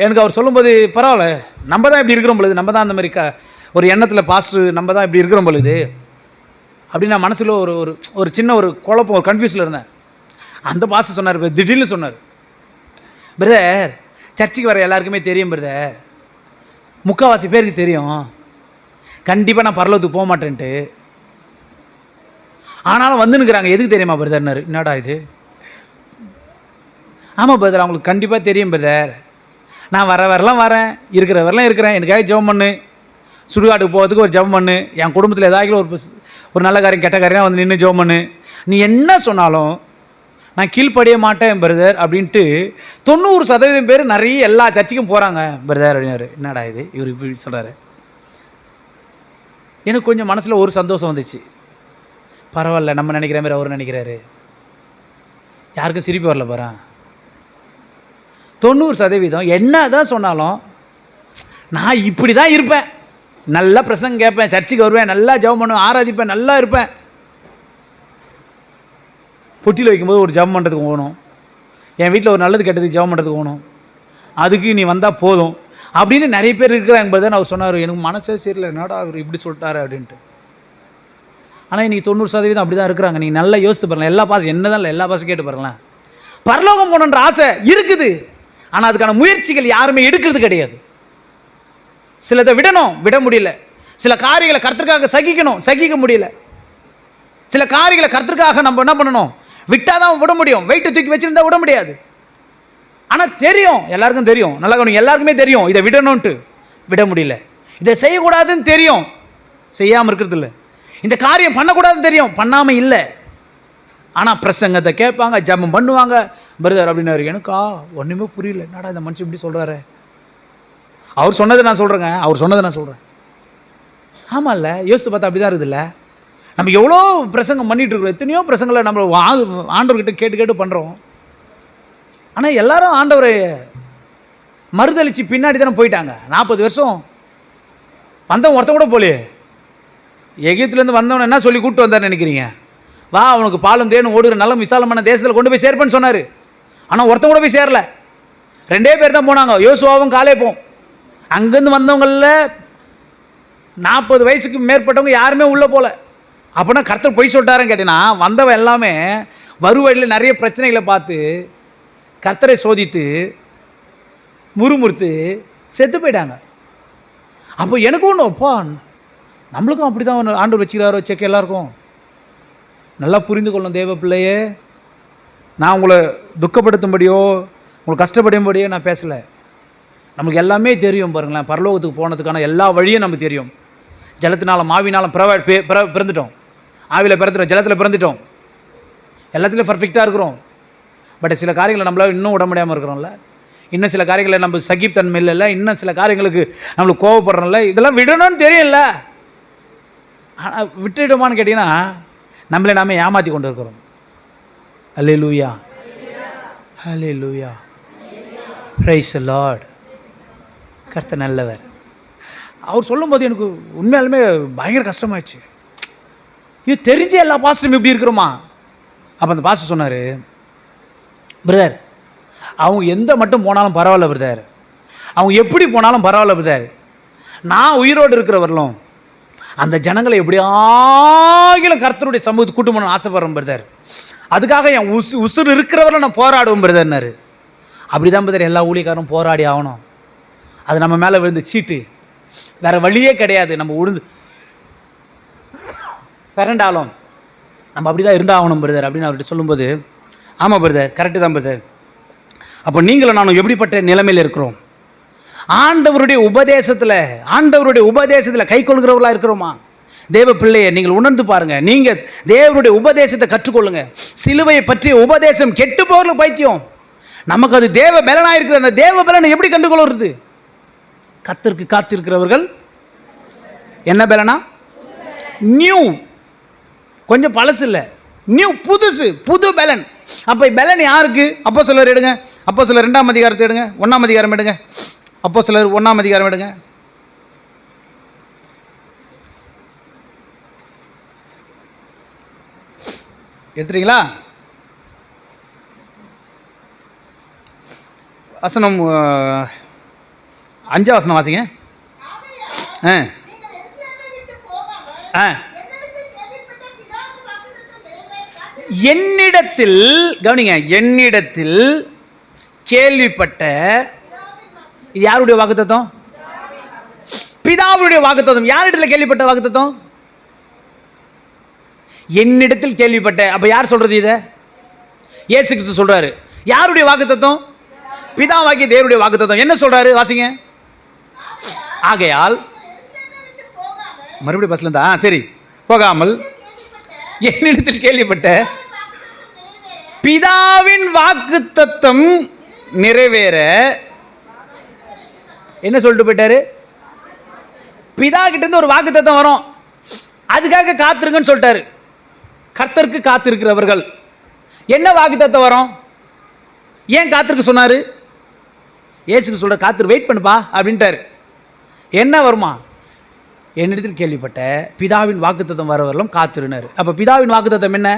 எனக்கு அவர் சொல்லும்போது, பரவாயில்ல, நம்ம தான் இப்படி இருக்கிறோம் பொழுது, நம்ம தான் அந்த மாதிரி ஒரு எண்ணத்தில் பாஸ்டர் நம்ம தான் இப்படி இருக்கிறோம் பொழுது அப்படின்னு நான் மனசில் ஒரு ஒரு சின்ன ஒரு குழப்பம், ஒரு கன்ஃபியூஸில் இருந்தேன். அந்த பாஸ்டர் சொன்னார், திடீர்னு சொன்னார், பிரதர் சர்ச்சுக்கு வர எல்லாருக்குமே தெரியும் பிரதர், முக்கால்வாசி பேருக்கு தெரியும் கண்டிப்பாக நான் பரலோகத்துக்கு போக மாட்டேன்ட்டு, ஆனாலும் வந்துன்னுக்குறாங்க. எதுக்கு தெரியுமா பிரதர்னாரு. என்னடா இது? ஆமாம் பிரதர், அவங்களுக்கு கண்டிப்பாக தெரியும் பிரதர், நான் வரலாம் வரேன், வரலாம் இருக்கிறேன், எனக்காக ஜெபம் பண்ணு, சுடுகாட்டுக்கு போகிறதுக்கு ஒரு ஜெபம் பண்ணு, என் குடும்பத்தில் ஏதாவது ஒரு நல்ல காரியம் கெட்ட காரியம் வந்து நின்று ஜெபம் பண்ணு, நீ என்ன சொன்னாலும் நான் கீழ்ப்படிய மாட்டேன் பிரதர் அப்படின்ட்டு 90% பேர் நிறைய எல்லா சர்ச்சுக்கும் போகிறாங்க பிரதர் அப்படின்னாரு. என்னடா இது இவர் இப்படி சொல்கிறாரு. எனக்கு கொஞ்சம் மனசில் ஒரு சந்தோஷம் வந்துச்சு. பரவாயில்ல, நம்ம நினைக்கிற மாதிரி அவர் நினைக்கிறாரு. யாருக்கும் சிரிப்பு வரல பாரு. 90% என்ன தான் சொன்னாலும் நான் இப்படி தான் இருப்பேன், நல்லா பிரசங்கம் கேட்பேன், சர்ச்சுக்கு வருவேன், நல்லா ஜெபம் பண்ணுவேன், ஆராதிப்பேன், நல்லா இருப்பேன். பொட்டியில் வைக்கும்போது ஒரு ஜெபம் பண்ணுறதுக்கு போகணும், என் வீட்டில் ஒரு நல்லது கெட்டதுக்கு ஜெபம் பண்ணுறதுக்கு போகணும், அதுக்கு நீ வந்தால் போதும் அப்படின்னு நிறைய பேர் இருக்கிறாங்க பிரதர். அவர் சொன்னார், எனக்கு மனசே சரியில்லை, என்னடா அவர் இப்படி சொல்லிட்டாரு அப்படின்ட்டு. ஆனால் இன்றைக்கி 90% அப்படி தான் இருக்கிறாங்க. நீங்கள் நல்லா யோசித்து பாருங்களேன். எல்லா பாசம் என்ன தான் இல்லை, எல்லா பாசம் கேட்டு பாருங்களேன். பரலோகம் போகணுன்ற ஆசை இருக்குது, ஆனால் அதுக்கான முயற்சிகள் யாருமே எடுக்கிறது கிடையாது. சிலதை விட முடியல. சில காரியங்களை கர்த்தருக்காக சகிக்க முடியல. சில காரியங்களை கர்த்தருக்காக நம்ம என்ன பண்ணணும், விட்டாதான் விட முடியும். வெயிட்டை தூக்கி வச்சிருந்தா விட முடியாது. ஆனால் தெரியும், எல்லாருக்கும் தெரியும், நல்லா எல்லாருக்குமே தெரியும் இதை விடணும்ட்டு, விட முடியல. இதை செய்யக்கூடாதுன்னு தெரியும், செய்யாமல் இருக்கிறது இல்லை. இந்த காரியம் பண்ணக்கூடாதுன்னு தெரியும், பண்ணாமல் இல்லை. ஆனால் பிரசங்கத்தை கேட்பாங்க, ஜபம் பண்ணுவாங்க பிரதர் அப்படின்னாரு. எனக்கா ஒன்றுமே புரியல, என்னடா இந்த மனுஷன் இப்படி சொல்கிறாரு. அவர் சொன்னதை நான் சொல்கிறேன். ஆமாம் இல்லை, யோசித்து பார்த்தா அப்படி தான் இருக்குதுல்ல. நம்ம எவ்வளோ பிரசங்கம் பண்ணிகிட்டு இருக்கிறோம், எத்தனையோ பிரசங்களை நம்ம ஆண்டவர்கிட்ட கேட்டு பண்ணுறோம். ஆனால் எல்லாரும் ஆண்டவரை மறுதளித்து பின்னாடி தானே போயிட்டாங்க. 40 வருஷம் வந்தவன் ஒருத்த கூட போலையே. எகிப்துலேருந்து வந்தவன் என்ன சொல்லி கூப்பிட்டு வந்தார் நினைக்கிறீங்க? வா, அவனுக்கு பாலும் தேனும் ஓடுகிற நல்ல விசாலமான தேசத்தில் கொண்டு போய் சேர்ப்பேன்னு சொன்னார். ஆனால் ஒருத்த கூட போய் சேரல. 2 பேர் தான் போனாங்க, யோசுவாவும் காலேபும். அங்கேருந்து வந்தவங்களில் 40 வயசுக்கு மேற்பட்டவங்க யாருமே உள்ளே போகல. அப்படின்னா கர்த்தர் பொய் சொல்லிட்டாருன்னு கேட்டீங்கன்னா, வந்தவன் எல்லாமே வருவழியில் நிறைய பிரச்சனைகளை பார்த்து கர்த்தரை சோதித்து முறுமுறுத்து செத்து போயிட்டாங்க. அப்போ எனக்கு ஒன்று, அப்பா நம்மளுக்கும் அப்படி தான் ஆண்டவர் வச்சுக்கிறாரோ செக். எல்லாருக்கும் நல்லா புரிந்து கொள்ளும் தேவ பிள்ளையே. நான் உங்களை துக்கப்படுத்தும்படியோ உங்களை கஷ்டப்படும்படியோ நான் பேசலை. நம்மளுக்கு எல்லாமே தெரியும் பாருங்களேன். பரலோகத்துக்கு போனதுக்கான எல்லா வழியும் நமக்கு தெரியும். ஜலத்தினாலும் மாவினாலும் பிறந்துட்டோம், ஆவியில் பிறந்துட்டோம், ஜலத்தில் பிறந்துட்டோம், எல்லாத்துலேயும் பர்ஃபெக்டாக இருக்கிறோம். பட் சில காரியங்களை நம்மளால் இன்னும் விட முடியாமல் இருக்கிறோம்ல. இன்னும் சில காரியங்களை நம்ம சகிப்புத்தன்மை இல்லை, இன்னும் சில காரியங்களுக்கு நம்மளுக்கு கோவப்படுறோம்ல. இதெல்லாம் விடணும்னு தெரியல, ஆனால் விட்டுடுமான்னு கேட்டிங்கன்னா நம்மளே நாம ஏமாற்றி கொண்டு இருக்கிறோம். அல்லேலூயா, அல்லேலூயா, பிரைஸ் தி லார்ட். கர்த்தர் நல்லவர். அவர் சொல்லும்போது எனக்கு உண்மையாலுமே பயங்கர கஷ்டமாயிடுச்சு. இது தெரிஞ்ச எல்லா பாஸ்டரும் இப்படி இருக்கிறோமா? அப்போ அந்த பாஸ்டர் சொன்னார், பிரதர் அவங்க எந்த மட்டும் போனாலும் பரவாயில்ல பிரதர், அவங்க எப்படி போனாலும் பரவாயில்ல பிரதர், நான் உயிரோடு இருக்கிறவர்களும் அந்த ஜனங்களை எப்படியாகிலும் கர்த்தருடைய சமூகத்துக்கு கூட்டு போகணும்னு ஆசைப்படுறேன் பிரதர். அதுக்காக என் உசுறு இருக்கிறவரை நான் போராடுவேன் பிரதர்னாரு. அப்படி தான் பிரதர் எல்லா ஊழியக்காரும் போராடி ஆகணும். அது நம்ம மேலே விழுந்து சீட்டு, வேறு வழியே கிடையாது. நம்ம உழுந்து பிறண்டாலும் நம்ம அப்படி தான் இருந்தாகணும் பிரதர் அப்படின்னு அவர்கிட்ட சொல்லும்போது, ஆமாம் பிரதர், கரெக்டு தான் பிரதர். அப்போ நீங்களும் நானும் எப்படிப்பட்ட நிலைமையில் இருக்கிறோம்? ஆண்டவருடைய உபதேசத்தில் கை கொள்கிறவர்களாக இருக்கிறோமா? தேவ பிள்ளையை நீங்கள் உணர்ந்து பாருங்கள். நீங்கள் தேவனுடைய உபதேசத்தை கற்றுக்கொள்ளுங்க. சிலுவையை பற்றிய உபதேசம் கெட்டு போகிற பைத்தியம். நமக்கு அது தேவ பலனாக இருக்கிற அந்த தேவ பலனை எப்படி கண்டுகொள்வது? கர்த்தருக்கு காத்திருக்கிறவர்கள் என்ன பலனா? நியூ, கொஞ்சம் பழசு இல்லை, நியூ, புதுசு, புது பலன். அப்போ பலன் யாருக்கு? அப்போஸ்தலர் எடுங்க, அப்போஸ்தலர் 2ஆம் அதிகாரத்தை எடுங்க, 1ஆம் அதிகாரம் எடுங்க, அப்போஸ்தலர் 1ஆம் அதிகாரம் எடுங்க. எடுத்துட்டீங்களா? வசனம் 5 வசனம் வாசிங்க. என்னிடத்தில் கவனிங்க, என்னிடத்தில் கேள்விப்பட்ட, இது யாருடைய வாக்குத்தத்தம்? பிதாவுடைய வாக்குத்தத்தம். யாரிடத்துல கேள்விப்பட்ட வாக்குத்தத்தம்? என்னிடத்தில் கேள்விப்பட்ட. அப்ப யார் சொல்றது? இத இயேசு கிறிஸ்து சொல்றாரு. யாருடைய வாக்குத்தத்தம்? பிதாவாகிய தேவனுடைய வாக்குத்தத்தம். என்ன சொல்றாரு வாசிங்க. ஆகையால் மறுபடியும் பஸ்ல இருந்தா சரி, போகாமல் என்னிடத்தில் கேள்விப்பட்ட பிதாவின் வாக்குத்தத்தம் நிறைவேற என்ன சொல்லிட்டு போயிட்டாரு? பிதா கிட்ட இருந்து ஒரு வாக்குத்தத்தம் வரும், அதுக்காக காத்திருங்கன்னு சொல்லிட்டாரு. கர்த்தருக்கு காத்திருக்கிறவர்கள் என்ன வாக்குத்தத்தம் வரும்? ஏன் காத்திருக்க சொன்னாரு? இயேசுக்கு சொல்ற காத்திரு, வெயிட் பண்ணுப்பா அப்படின்ட்டாரு. என்ன வருமா? என்னிடத்தில் கேள்விப்பட்ட பிதாவின் வாக்குத்தத்தம் வரவர்களும் காத்திருனாரு. அப்ப பிதாவின் வாக்குத்தத்தம் என்ன?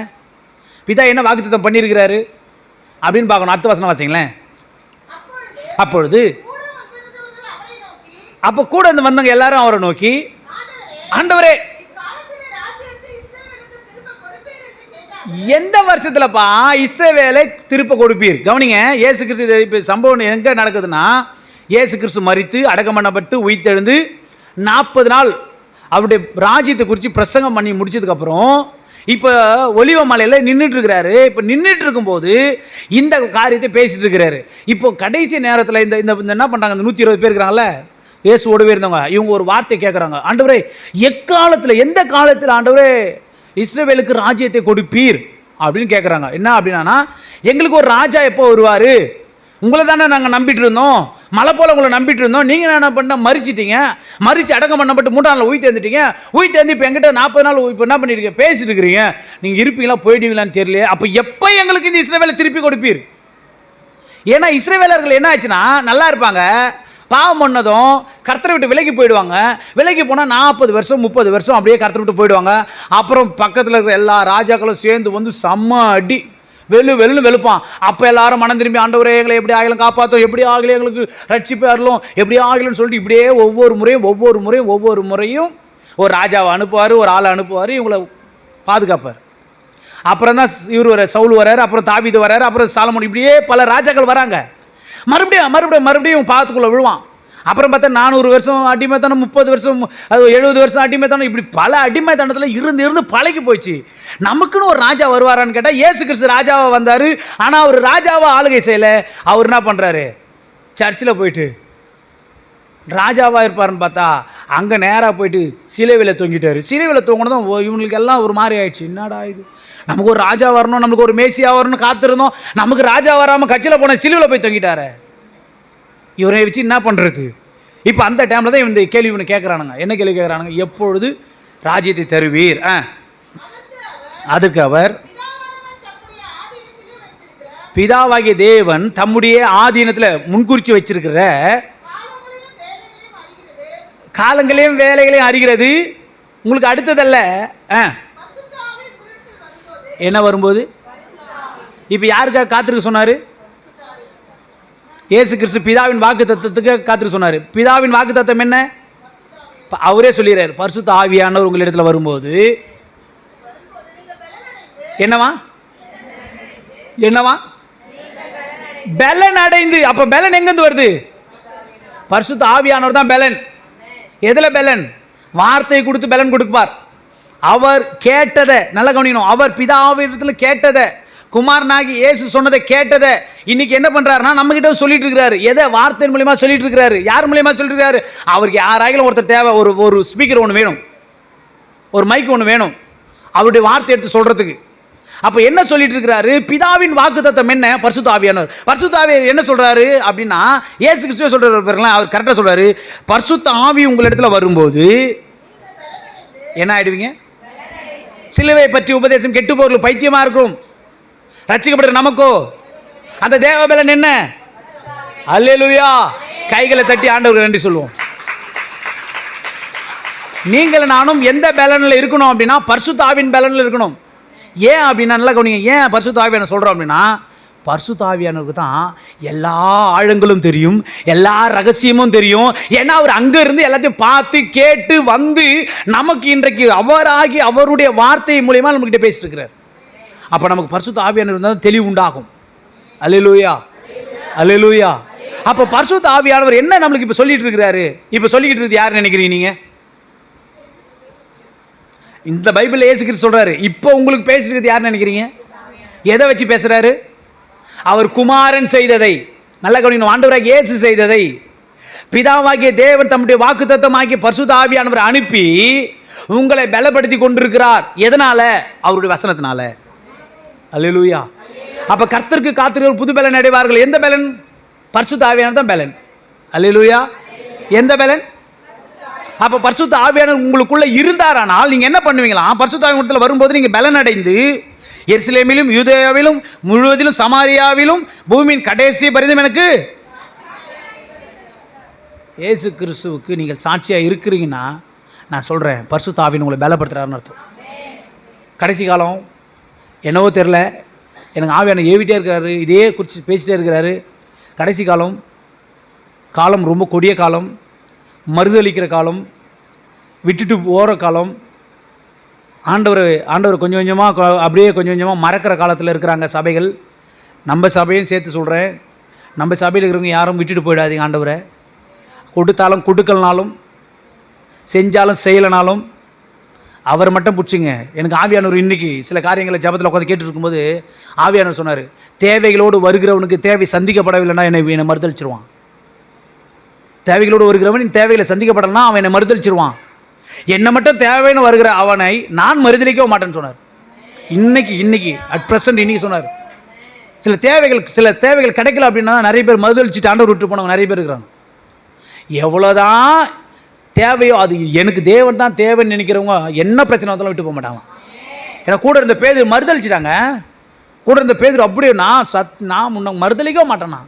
பிதா என்ன வாக்குத்தத்தம் பண்ணியிருக்கிறாரு அப்படின்னு பார்க்கணும். அடுத்த வசனம் வாசிங்களேன். அப்பொழுது அப்போ கூட வந்தவங்க எல்லாரும் அவரை நோக்கி, ஆண்டவரே எந்த வருஷத்துலப்பா இஸ்ரவேலை திருப்ப கொடுப்பீர்? கவனிங்க, இயேசு கிறிஸ்து இப்போ சம்பவம் எங்க நடக்குதுன்னா, இயேசு கிறிஸ்து மரித்து அடக்கம் பண்ணப்பட்டு உயிர்த்தெழுந்து 40 நாள் அவருடைய ராஜ்யத்தை குறித்து பிரசங்கம் பண்ணி முடிச்சதுக்கப்புறம் இப்போ ஒலிவ மலையில் நின்றுட்டு இருக்கிறாரு. இப்போ நின்றுட்டு இருக்கும்போது இந்த காரியத்தை பேசிட்டு இருக்கிறாரு. இப்போ கடைசி நேரத்தில் இந்த என்ன பண்ணுறாங்க, இந்த 120 பேர் இருக்கிறாங்கல்ல, இயேசுவோடவே இருந்தவங்க, இவங்க ஒரு வார்த்தை கேட்குறாங்க. ஆண்டவரே எக்காலத்தில், எந்த காலத்தில் ஆண்டவரே இஸ்ரவேலுக்கு ராஜ்யத்தை கொடுப்பீர் அப்படின்னு கேட்குறாங்க. என்ன அப்படின்னா, எங்களுக்கு ஒரு ராஜா எப்போ வருவார்? உங்களை தானே நாங்கள் நம்பிட்டு இருந்தோம், மலை போல உங்களை நம்பிட்டு இருந்தோம். நீங்கள் என்ன பண்ண, மறிச்சிட்டீங்க, மறித்து அடக்கம் பண்ணப்பட்டு 3 நாள் உயிர் தேர்ந்துட்டீங்க. உயிர் தேர்ந்து இப்போ எங்கிட்ட 40 நாள் இப்போ என்ன பண்ணிருக்கீங்க, பேசிட்டு இருக்கிறீங்க. நீங்கள் இருப்பீங்களா போயிடுவீங்களான்னு தெரியல. அப்போ எப்போ எங்களுக்கு இந்த இஸ்ரவேலை திருப்பி கொடுப்பீர்? ஏன்னா இஸ்ரவேலர்கள் என்ன ஆச்சுன்னா, நல்லா இருப்பாங்க, பாவம் பண்ணதும் கர்த்தரை விட்டு விலகி போயிடுவாங்க. விலகி போனால் 40 வருஷம் 30 வருஷம் அப்படியே கர்த்தரை விட்டு போயிடுவாங்க. அப்புறம் பக்கத்தில் இருக்கிற எல்லா ராஜாக்களும் சேர்ந்து வந்து செம்ம அடி வெளுன்னு வெளுப்பான். அப்போ எல்லாரும் மனம் திரும்பி, ஆண்டவரே எங்களை எப்படி ஆகலும் காப்பாற்றும், எப்படி ஆகலை எங்களுக்கு ரட்சிப்பு அருளும், எப்படி ஆகலன்னு சொல்லிட்டு இப்படியே ஒவ்வொரு முறையும் ஒரு ராஜாவை அனுப்புவார், ஒரு ஆளை அனுப்புவார், இவங்களை பாதுகாப்பார். அப்புறம் தான் இவர் வர சவுல் வராரு, அப்புறம் தாவீது வராரு, அப்புறம் சாலமோன், இப்படியே பல ராஜாக்கள் வராங்க. மறுபடியும் பாத்துக்குள்ள விழுவான். அப்புறம் பார்த்தா 400 வருஷம் அடிமைத்தனம், 30 வருஷம், அது 70 வருஷம் அடிமைத்தனம், இப்படி பல அடிமைத்தனத்தில் இருந்து பழகி போயிடுச்சு. நமக்குன்னு ஒரு ராஜா வருவாரான்னு கேட்டால், இயேசு கிறிஸ்து ராஜாவாக வந்தார். ஆனால் அவர் ராஜாவாக ஆளுகை செய்யலை. அவர் என்ன பண்ணுறாரு, சர்ச்சில் போயிட்டு ராஜாவாக இருப்பாருன்னு பார்த்தா அங்கே நேராக போயிட்டு சிலுவையில் தொங்கிட்டார். சிலுவையில் தொங்கினதும் இவங்களுக்கு எல்லாம் ஒரு மாதிரி ஆயிடுச்சு. என்னடா இது, நமக்கு ஒரு ராஜா வரணும், நமக்கு ஒரு மேசியா வரணும்னு காத்திருந்தோம், நமக்கு ராஜா வராமல் கட்சியில் போன சிலுவையில் போய் தொங்கிட்டாரு. இவரை வச்சு என்ன பண்ணுறது? இப்போ அந்த டைமில் தான் இந்த கேள்வி இவனு கேட்குறானுங்க. என்ன கேள்வி கேட்குறானுங்க? எப்பொழுது ராஜ்யத்தை தருவீர்? அதுக்கு அவர், பிதாவாகிய தேவன் தம்முடைய ஆதீனத்தில் முன்குறிச்சி வச்சிருக்கிற காலங்களையும் வேலைகளையும் அறிகிறது. உங்களுக்கு அடுத்ததல்ல என்ன வரும்போது? இப்போ யாருக்காக காத்திருக்க சொன்னார்? இயேசு கிறிஸ்து பிதாவின் வாக்கு தத்துவத்துக்கு காத்திருக்க சொன்னார். பிதாவின் வாக்கு தத்துவம் என்ன? அவரே சொல்லிடுறாரு, பரிசுத்த ஆவியானவர் உங்களிடத்தில் வரும்போது என்னவா பெலன் அடைந்து. அப்ப பெலன் எங்கிருந்து வருது? பரிசுத்த ஆவியானவர் தான் பெலன். எதுல பெலன்? வார்த்தை கொடுத்து பெலன் கொடுப்பார். அவர் கேட்டதை நல்லா கவனிக்கணும். அவர் பிதாவிடத்தில் கேட்டதை, குமாரனாகி இயேசு சொன்னதை கேட்டதை இன்னைக்கு என்ன பண்றாருன்னா நம்ம கிட்ட சொல்லிட்டு இருக்கிறாரு. எதை? வார்த்தை மூலியமா சொல்லிட்டு இருக்கிறாரு. யார் மூலியமா சொல்லிட்டு இருக்காரு? அவருக்கு யாராயிலும் ஒருத்தர் தேவை, ஒரு ஸ்பீக்கர் ஒன்று வேணும், ஒரு மைக் ஒன்று வேணும் அவருடைய வார்த்தை எடுத்து சொல்றதுக்கு. அப்ப என்ன சொல்லிட்டு இருக்கிறாரு? பிதாவின் வாக்குத்தத்தம் என்ன? பரிசுத்த ஆவியானவர். பரிசுத்த ஆவியானவர் என்ன சொல்றாரு அப்படின்னா, இயேசு கிறிஸ்துவே சொல்றாரு பாருங்களா, அவர் கரெக்டா சொல்றாரு, பரிசுத்த ஆவி உங்களிடத்துல வரும்போது என்ன ஆயிடுவீங்க? சிலுவை பற்றி உபதேசம் கெட்டு போர்கள் பைத்தியமா இருக்கும். ரட்சிக்கப்பட்ட நமக்கோ அந்த தேவ பலன் என்ன? அல்லேலூயா! கைகளை தட்டி ஆண்டவருக்கு நன்றி சொல்லுவோம். நீங்கள் நானும் எந்த பலனில் இருக்கணும் அப்படின்னா, பரிசுத்த ஆவியின் பலனில் இருக்கணும். ஏன் அப்படின்னா நல்லா கவனிங்க, ஏன் பரிசுத்த ஆவியானவர் சொல்கிறோம் அப்படின்னா, பரிசுத்த ஆவியானவருக்கு தான் எல்லா ஆழங்களும் தெரியும், எல்லா ரகசியமும் தெரியும். ஏன்னா அவர் அங்கே இருந்து எல்லாத்தையும் பார்த்து கேட்டு வந்து நமக்கு இன்றைக்கு அவராகி அவருடைய வார்த்தை மூலியமாக நம்மகிட்ட பேசிட்டு இருக்கிறார். அப்போ நமக்கு பரிசுத்த ஆவியானவர் இருந்தால் தெளிவு உண்டாகும். அல்லேலூயா, அல்லேலூயா. அப்போ பரிசுத்த ஆவியானவர் என்ன நம்மளுக்கு இப்போ சொல்லிட்டு இருக்கிறாரு? இப்போ சொல்லிக்கிட்டு இருக்குது யார் நினைக்கிறீங்க நீங்கள்? இந்த பைபிள் இயேசு கிறிஸ்து சொல்றாரு. இப்போ உங்களுக்கு பேசுறது யார் நினைக்கிறீங்க? எதை வச்சு பேசுறாரு? அவர் குமாரன் செய்ததை, நல்ல கவனிக்கணும், ஆண்டவராகிய இயேசு செய்ததை, பிதாவாகிய தேவன் தம்முடைய வாக்குத்தத்தமாகிய பரிசுத்த ஆவியானவர் அனுப்பி உங்களை பலப்படுத்தி கொண்டிருக்கிறார். எதனால? அவருடைய வசனத்தினால. அல்லேலூயா. அப்ப கர்த்தருக்கு காத்திருக்கிற புது பலன் அடைவார்கள். எந்த பலன்? பரிசுத்த ஆவியானவர் தான் பலன். அல்லேலூயா. எந்த பலன்? அப்ப பரிசுத்த ஆவியானவர் உங்களுக்குள்ள இருந்தாரானால் நீங்க என்ன பண்ணுவீங்களா? பரிசுத்த ஆவியானவர் வரும்போது நீங்க பலன் அடைந்து எருசலேமிலும் யூதேயாவிலும் முழுவதிலும் சமாரியாவிலும் பூமியின் கடைசி பரிந்தும் எனக்கு இயேசு கிறிஸ்துவுக்கு நீங்கள் சாட்சியா இருக்கிறீங்கன்னா நான் சொல்றேன், பரிசுத்த ஆவியானவர் உங்களை பலப்படுத்துறாருன்னு அர்த்தம். கடைசி காலம் என்னவோ தெரியல, எனக்கு ஆவியானவர் ஏவிட்டே இருக்கிறாரு, இதே குறித்து பேசிட்டே இருக்கிறாரு. கடைசி காலம், காலம் ரொம்ப கொடிய காலம், மறுதளிக்கிற காலம், விட்டுட்டு போகிற காலம். ஆண்டவர் கொஞ்சம் கொஞ்சமாக அப்படியே கொஞ்சம் கொஞ்சமாக மறக்கிற காலத்தில் இருக்கிறாங்க சபைகள். நம்ம சபையும் சேர்த்து சொல்கிறேன், நம்ம சபையில் இருக்கிறவங்க யாரும் விட்டுட்டு போயிடாதீங்க ஆண்டவரை. கொடுத்தாலும் கொடுக்கலனாலும், செஞ்சாலும் செய்யலைனாலும் அவர் மட்டும் பிடிச்சிங்க. எனக்கு ஆவியானவர் இன்றைக்கி சில காரியங்களை ஜபத்தில் உட்காந்து கேட்டு இருக்கும்போது ஆவியானவர் சொன்னார், தேவைகளோடு வருகிறவனுக்கு தேவை சந்திக்கப்படவில்லைன்னா என்னை மறுதளிச்சிருவான். தேவைகளோடு வருகிறவன் தேவைகளை சந்திக்கப்படலன்னா அவன் என்னை மறுதளிச்சிருவான். என்னை மட்டும் தேவைன்னு வருகிற அவனை நான் மறுதளிக்கவே மாட்டேன்னு சொன்னார். இன்னைக்கு அட் ப்ரெசன்ட் இன்னைக்கு சொன்னார். சில தேவைகள் கிடைக்கல அப்படின்னா நிறைய பேர் மறுதளிச்சுட்டு ஆண்டவர் விட்டு போனவங்க நிறைய பேர் இருக்கிறாங்க. எவ்வளோதான் தேவையோ அது எனக்கு தேவன் தான் தேவைன்னு நினைக்கிறவங்க என்ன பிரச்சனை வந்தாலும் விட்டு போக மாட்டாங்க. ஏன்னா கூட இருந்த பேதுரு மறுதளிச்சிட்டாங்க. கூட இருந்த பேதுரு அப்படியே நான் முன்ன மறுதளிக்கவே மாட்டேன்னா.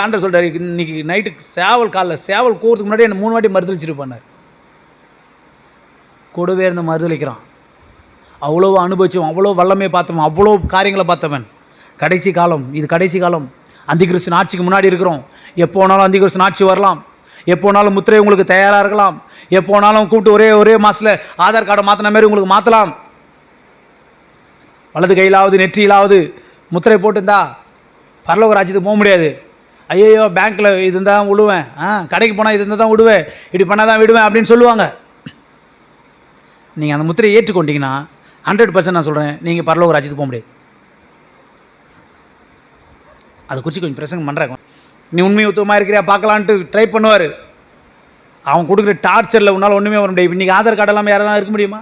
ஆண்டவர் சொல்கிறார், இன்னைக்கு நைட்டுக்கு சேவல் கூறதுக்கு முன்னாடி என்ன 3 வாட்டி மறுதளிச்சிட்டு பண்ணார். கூடவே இருந்து மறுதளிக்கிறான். அவ்வளோ அனுபவிச்சவன், அவ்வளோ வல்லமையை பார்த்தவன், அவ்வளோ காரியங்களை பார்த்தவன். கடைசி காலம், இது கடைசி காலம். அந்திகிறிஸ்து ஆட்சிக்கு முன்னாடி இருக்கிறோம். எப்போ வேணாலும் அந்திகிறிஸ்து ஆட்சி வரலாம். எப்போ வேணாலும் முத்திரை உங்களுக்கு தயாராக இருக்கலாம். எப்போ வேணாலும் கூப்பிட்டு ஒரே மாதத்தில் ஆதார் கார்டை மாற்றின மாதிரி உங்களுக்கு மாற்றலாம். வலது கையிலாவது நெற்றியிலாவது முத்திரை போட்டுருந்தா பரலோக ராஜ்யத்துக்கு போக முடியாது. ஐயோ பேங்க்கில் இது இருந்தால் விடுவேன், கடைக்கு போனால் இது இருந்தால் தான் விடுவேன், இப்படி பண்ணால் தான் விடுவேன் அப்படின்னு சொல்லுவாங்க. நீங்கள் அந்த முத்திரையை ஏற்றுக்கொண்டீங்கன்னா 100% நான் சொல்கிறேன், நீங்கள் பரலோக ராஜ்யத்துக்கு போக முடியாது. அதை குறித்து கொஞ்சம் பிரசங்கம் பண்ணுறாங்க. நீ உண்மை உத்தமாக இருக்கிறியா பார்க்கலான்ட்டு ட்ரை பண்ணுவார். அவன் கொடுக்குற டார்ச்சரில் உன்னால் ஒன்றுமே பண்ண முடியாது. இன்றைக்கி ஆதார் கார்டெல்லாம் யாரெல்லாம் இருக்க முடியுமா?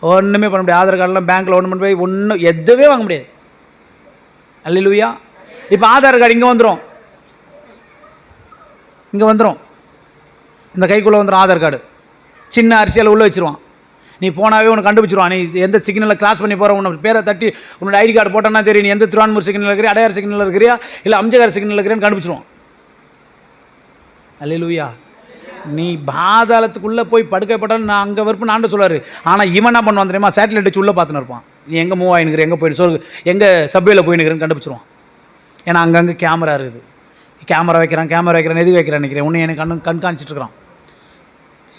ஒன்றுமே பண்ண முடியாது. ஆதார் கார்டெல்லாம் பேங்க்கில் ஒன்று பண்ணி போய் ஒன்றும் எதுவே வாங்க முடியாது. அல்லேலூயா. இப்போ ஆதார் கார்டு இங்கே வந்துடும், இந்த கைக்குள்ளே வந்துடும் ஆதார் கார்டு. சின்ன அரிசியால் உள்ளே வச்சுருவான். நீ போனாவே உனக்கு கண்டுபிடிச்சிருவான். நீ எந்த சிக்னலில் கிராஸ் பண்ணி போகிற, உன்னோட பேரை தட்டி உன்னோட ஐடி கார்டு போட்டோன்னா தெரியும் நீ எந்த திருவான்மூர் சிக்னலில் இருக்கிறியா, அடையார் சிக்னலில் இருக்கிறியா, இல்லை அம்ஜகார் சிக்னலில் இருக்கிறேன்னு கண்டுபிடிச்சிருவான். அல்லேலூயா. நீ பாதாளத்துக்குள்ளே போய் படுக்கப்பட்டாலும் நான் அங்கே வரப்பு நான் சொல்லுவார். ஆனால் இவன் என்ன பண்ணுவான் தெரியுமா? சேட்டலைட் வச்சு உள்ளே பார்த்துன்னு இருப்பான். நீ எங்கே மூவ் ஆகினுக்கிற, எங்கே போயிட்டு எங்கே சப்வேயில் போயினுக்கிறேன்னு கண்டுபிடிச்சிருவான். ஏன்னா அங்கங்கே கேமரா இருக்குது. கேமரா வைக்கிறான் எது வைக்கிறான்னு நினைக்கிறேன். உன்னை எனக்கு கண்காணிச்சிட்டு இருக்கிறான்.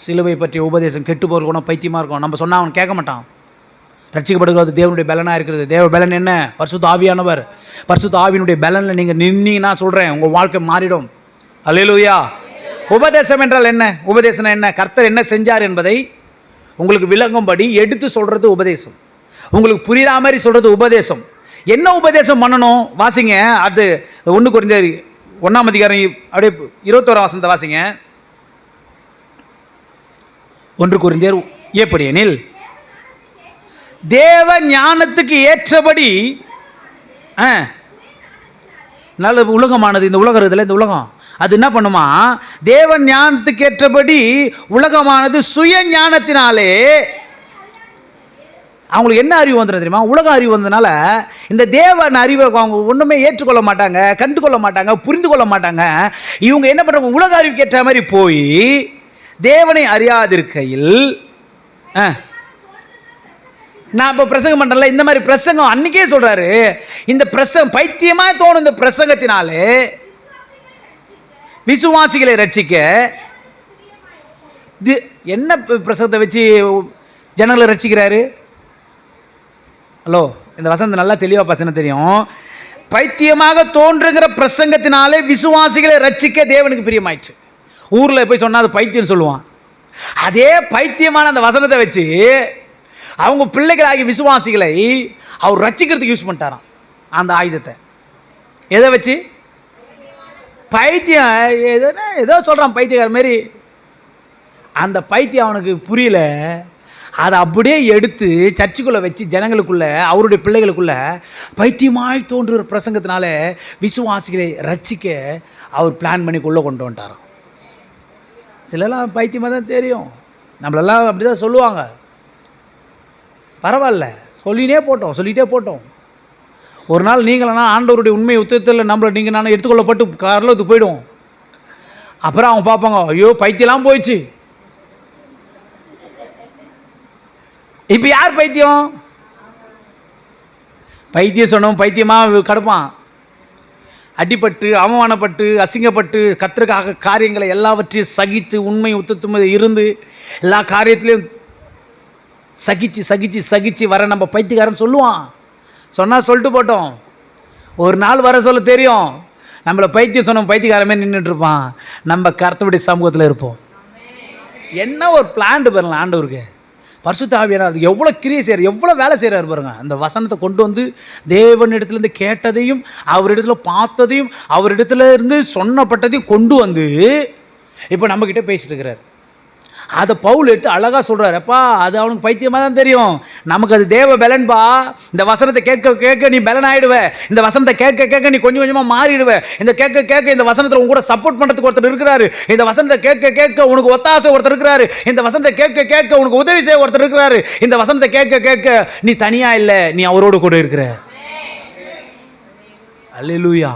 சிலுவை பற்றிய உபதேசம் கெட்டு போகிற குணம் பைத்தியமாக இருக்கும். நம்ம சொன்னால் அவன் கேட்க மாட்டான். ரட்சிக்கப்படுகிறது தேவனுடைய பலனாக இருக்கிறது. தேவ பலன் என்ன? பரிசுத்த ஆவியானவர். பரிசுத்த ஆவியினுடைய பலனில் நீங்கள் நின்னீங்கன்னா சொல்கிறேன், உங்கள் வாழ்க்கை மாறிடும். அல்லேலூயா. உபதேசம் என்றால் என்ன? உபதேசம் என்ன? கர்த்தர் என்ன செஞ்சார் என்பதை உங்களுக்கு விளங்கும்படி எடுத்து சொல்கிறது உபதேசம். உங்களுக்கு புரியாத மாதிரி சொல்கிறது உபதேசம். என்ன உபதேசம் பண்ணணும் வாசிங்க. அது 1 கொரிந்தியர் 1ஆம் அதிகாரம் அப்படியே 21ஆம் வசனத்தை வாசிங்க. 1 கொரிந்தியர் எப்படி எனில், தேவ ஞானத்துக்கு ஏற்றபடி நல்ல உலகமானது, இந்த உலகம் இருக்குதுல்ல, இந்த உலகம் அது என்ன பண்ணுமா? தேவ ஞானத்துக்கு ஏற்றபடி உலகமானது சுய ஞானத்தினாலே அவங்களுக்கு என்ன அறிவு வந்துடும் தெரியுமா? உலக அறிவு வந்ததுனால இந்த தேவன் அறிவை அவங்க ஒன்றுமே ஏற்றுக்கொள்ள மாட்டாங்க, கண்டு கொள்ள மாட்டாங்க, புரிந்து கொள்ள மாட்டாங்க. இவங்க என்ன பண்ணுறாங்க? உலக அறிவுக்கு ஏற்ற மாதிரி போய் தேவனை அறியாதிருக்கையில் நான் இப்போ பிரசங்கம் பண்ணுறேன்ல, இந்த மாதிரி பிரசங்கம் அன்னைக்கே சொல்கிறாரு. இந்த பைத்தியமாக தோணும் இந்த பிரசங்கத்தினாலே விசுவாசிகளை ரட்சிக்க. என்ன பிரசங்கத்தை வச்சு ஜனங்களை ரட்சிக்கிறாரு? ஹலோ, இந்த வசனம் நல்லா தெளிவாக பசங்க தெரியும். பைத்தியமாக தோன்றுகிற பிரசங்கத்தினாலே விசுவாசிகளை ரட்சிக்க தேவனுக்கு பிரியமாயிற்று. ஊரில் போய் சொன்னால் அது பைத்தியம் சொல்லுவான். அதே பைத்தியமான அந்த வசனத்தை வச்சு அவங்க பிள்ளைகளாகி விசுவாசிகளை அவர் ரட்சிக்கிறதுக்கு யூஸ் பண்ணிட்டாராம். அந்த ஆயுதத்தை எதை வச்சு? பைத்தியம் ஏதோ சொல்கிறான் பைத்தியக்கார மாரி. அந்த பைத்தியம் அவனுக்கு புரியல. அதை அப்படியே எடுத்து சர்ச்சுக்குள்ளே வச்சு ஜனங்களுக்குள்ள, அவருடைய பிள்ளைகளுக்குள்ள பைத்தியமாய் தோன்றுகிற பிரசங்கத்தினால விசுவாசிகளை ரட்சிக்க அவர் பிளான் பண்ணி கொண்டு வந்துட்டாராம். சிலலாம் பைத்தியமாக தான் தெரியும், நம்மளெல்லாம் அப்படி தான் சொல்லுவாங்க. பரவாயில்ல, சொல்லிகிட்டே போட்டோம். ஒரு நாள் நீங்களா ஆண்டவருடைய உண்மை உத்தத்தில் நம்மளை நீங்கள் நானும் எடுத்துக்கொள்ளப்பட்டு காரணத்துக்கு போயிடுவோம். அப்புறம் அவங்க பார்ப்பாங்க, ஐயோ பைத்தியெல்லாம் போயிடுச்சு. இப்போ யார் பைத்தியம்? பைத்தியம் சொன்னவன் பைத்தியமாக கிடப்பான். அடிபட்டு அவமானப்பட்டு அசிங்கப்பட்டு கர்த்தருக்காக காரியங்களை எல்லாவற்றையும் சகித்து உண்மை உத்தத்தும் இருந்து எல்லா காரியத்திலையும் சகிச்சு வர நம்ம பைத்தியக்காரன் சொல்லுவான். சொன்னால் சொல்லிட்டு போட்டோம். ஒரு நாள் வர சொல்ல தெரியும், நம்மளை பைத்தியம் சொன்ன பைத்தியக்காரமே நின்றுட்டு இருப்பான். நம்ம கர்த்தருடைய சமூகத்தில் இருப்போம். என்ன ஒரு பிளான் பாருங்களேன் ஆண்டவருக்கு. பரிசுத்த ஆவியானவர் அது எவ்வளோ கிரியை செய்கிறார், எவ்வளோ வேலை செய்கிறார் பாருங்க. அந்த வசனத்தை கொண்டு வந்து தேவனிடத்துலேருந்து கேட்டதையும் அவரிடத்துல பார்த்ததையும் அவரிடத்துல இருந்து சொன்னப்பட்டதையும் கொண்டு வந்து இப்போ நம்மக்கிட்ட பேசிட்டு இருக்கிறார். அதை பவுல் எடுத்து அழகாக சொல்கிறார். அப்பா அது அவனுக்கு பைத்தியமாக தான் தெரியும், நமக்கு அது தேவ பலன்பா. இந்த வசனத்தை கேட்க கேட்க நீ பலன் ஆகிடுவ. இந்த வசனத்தை கேட்க கேட்க நீ கொஞ்சம் கொஞ்சமாக மாறிடுவ. இந்த கேட்க கேட்க இந்த வசனத்தில் உங்க கூட சப்போர்ட் பண்ணுறதுக்கு ஒருத்தர் இருக்கிறாரு. இந்த வசனத்தை கேட்க கேட்க உனக்கு ஒத்தாசை ஒருத்தர் இருக்கிறாரு. இந்த வசனத்தை கேட்க கேட்க உனக்கு உதவி செய்ய ஒருத்தர் இருக்கிறாரு. இந்த வசனத்தை கேட்க கேட்க நீ தனியாக இல்லை, நீ அவரோடு கூட இருக்கிற. அல்லேலூயா.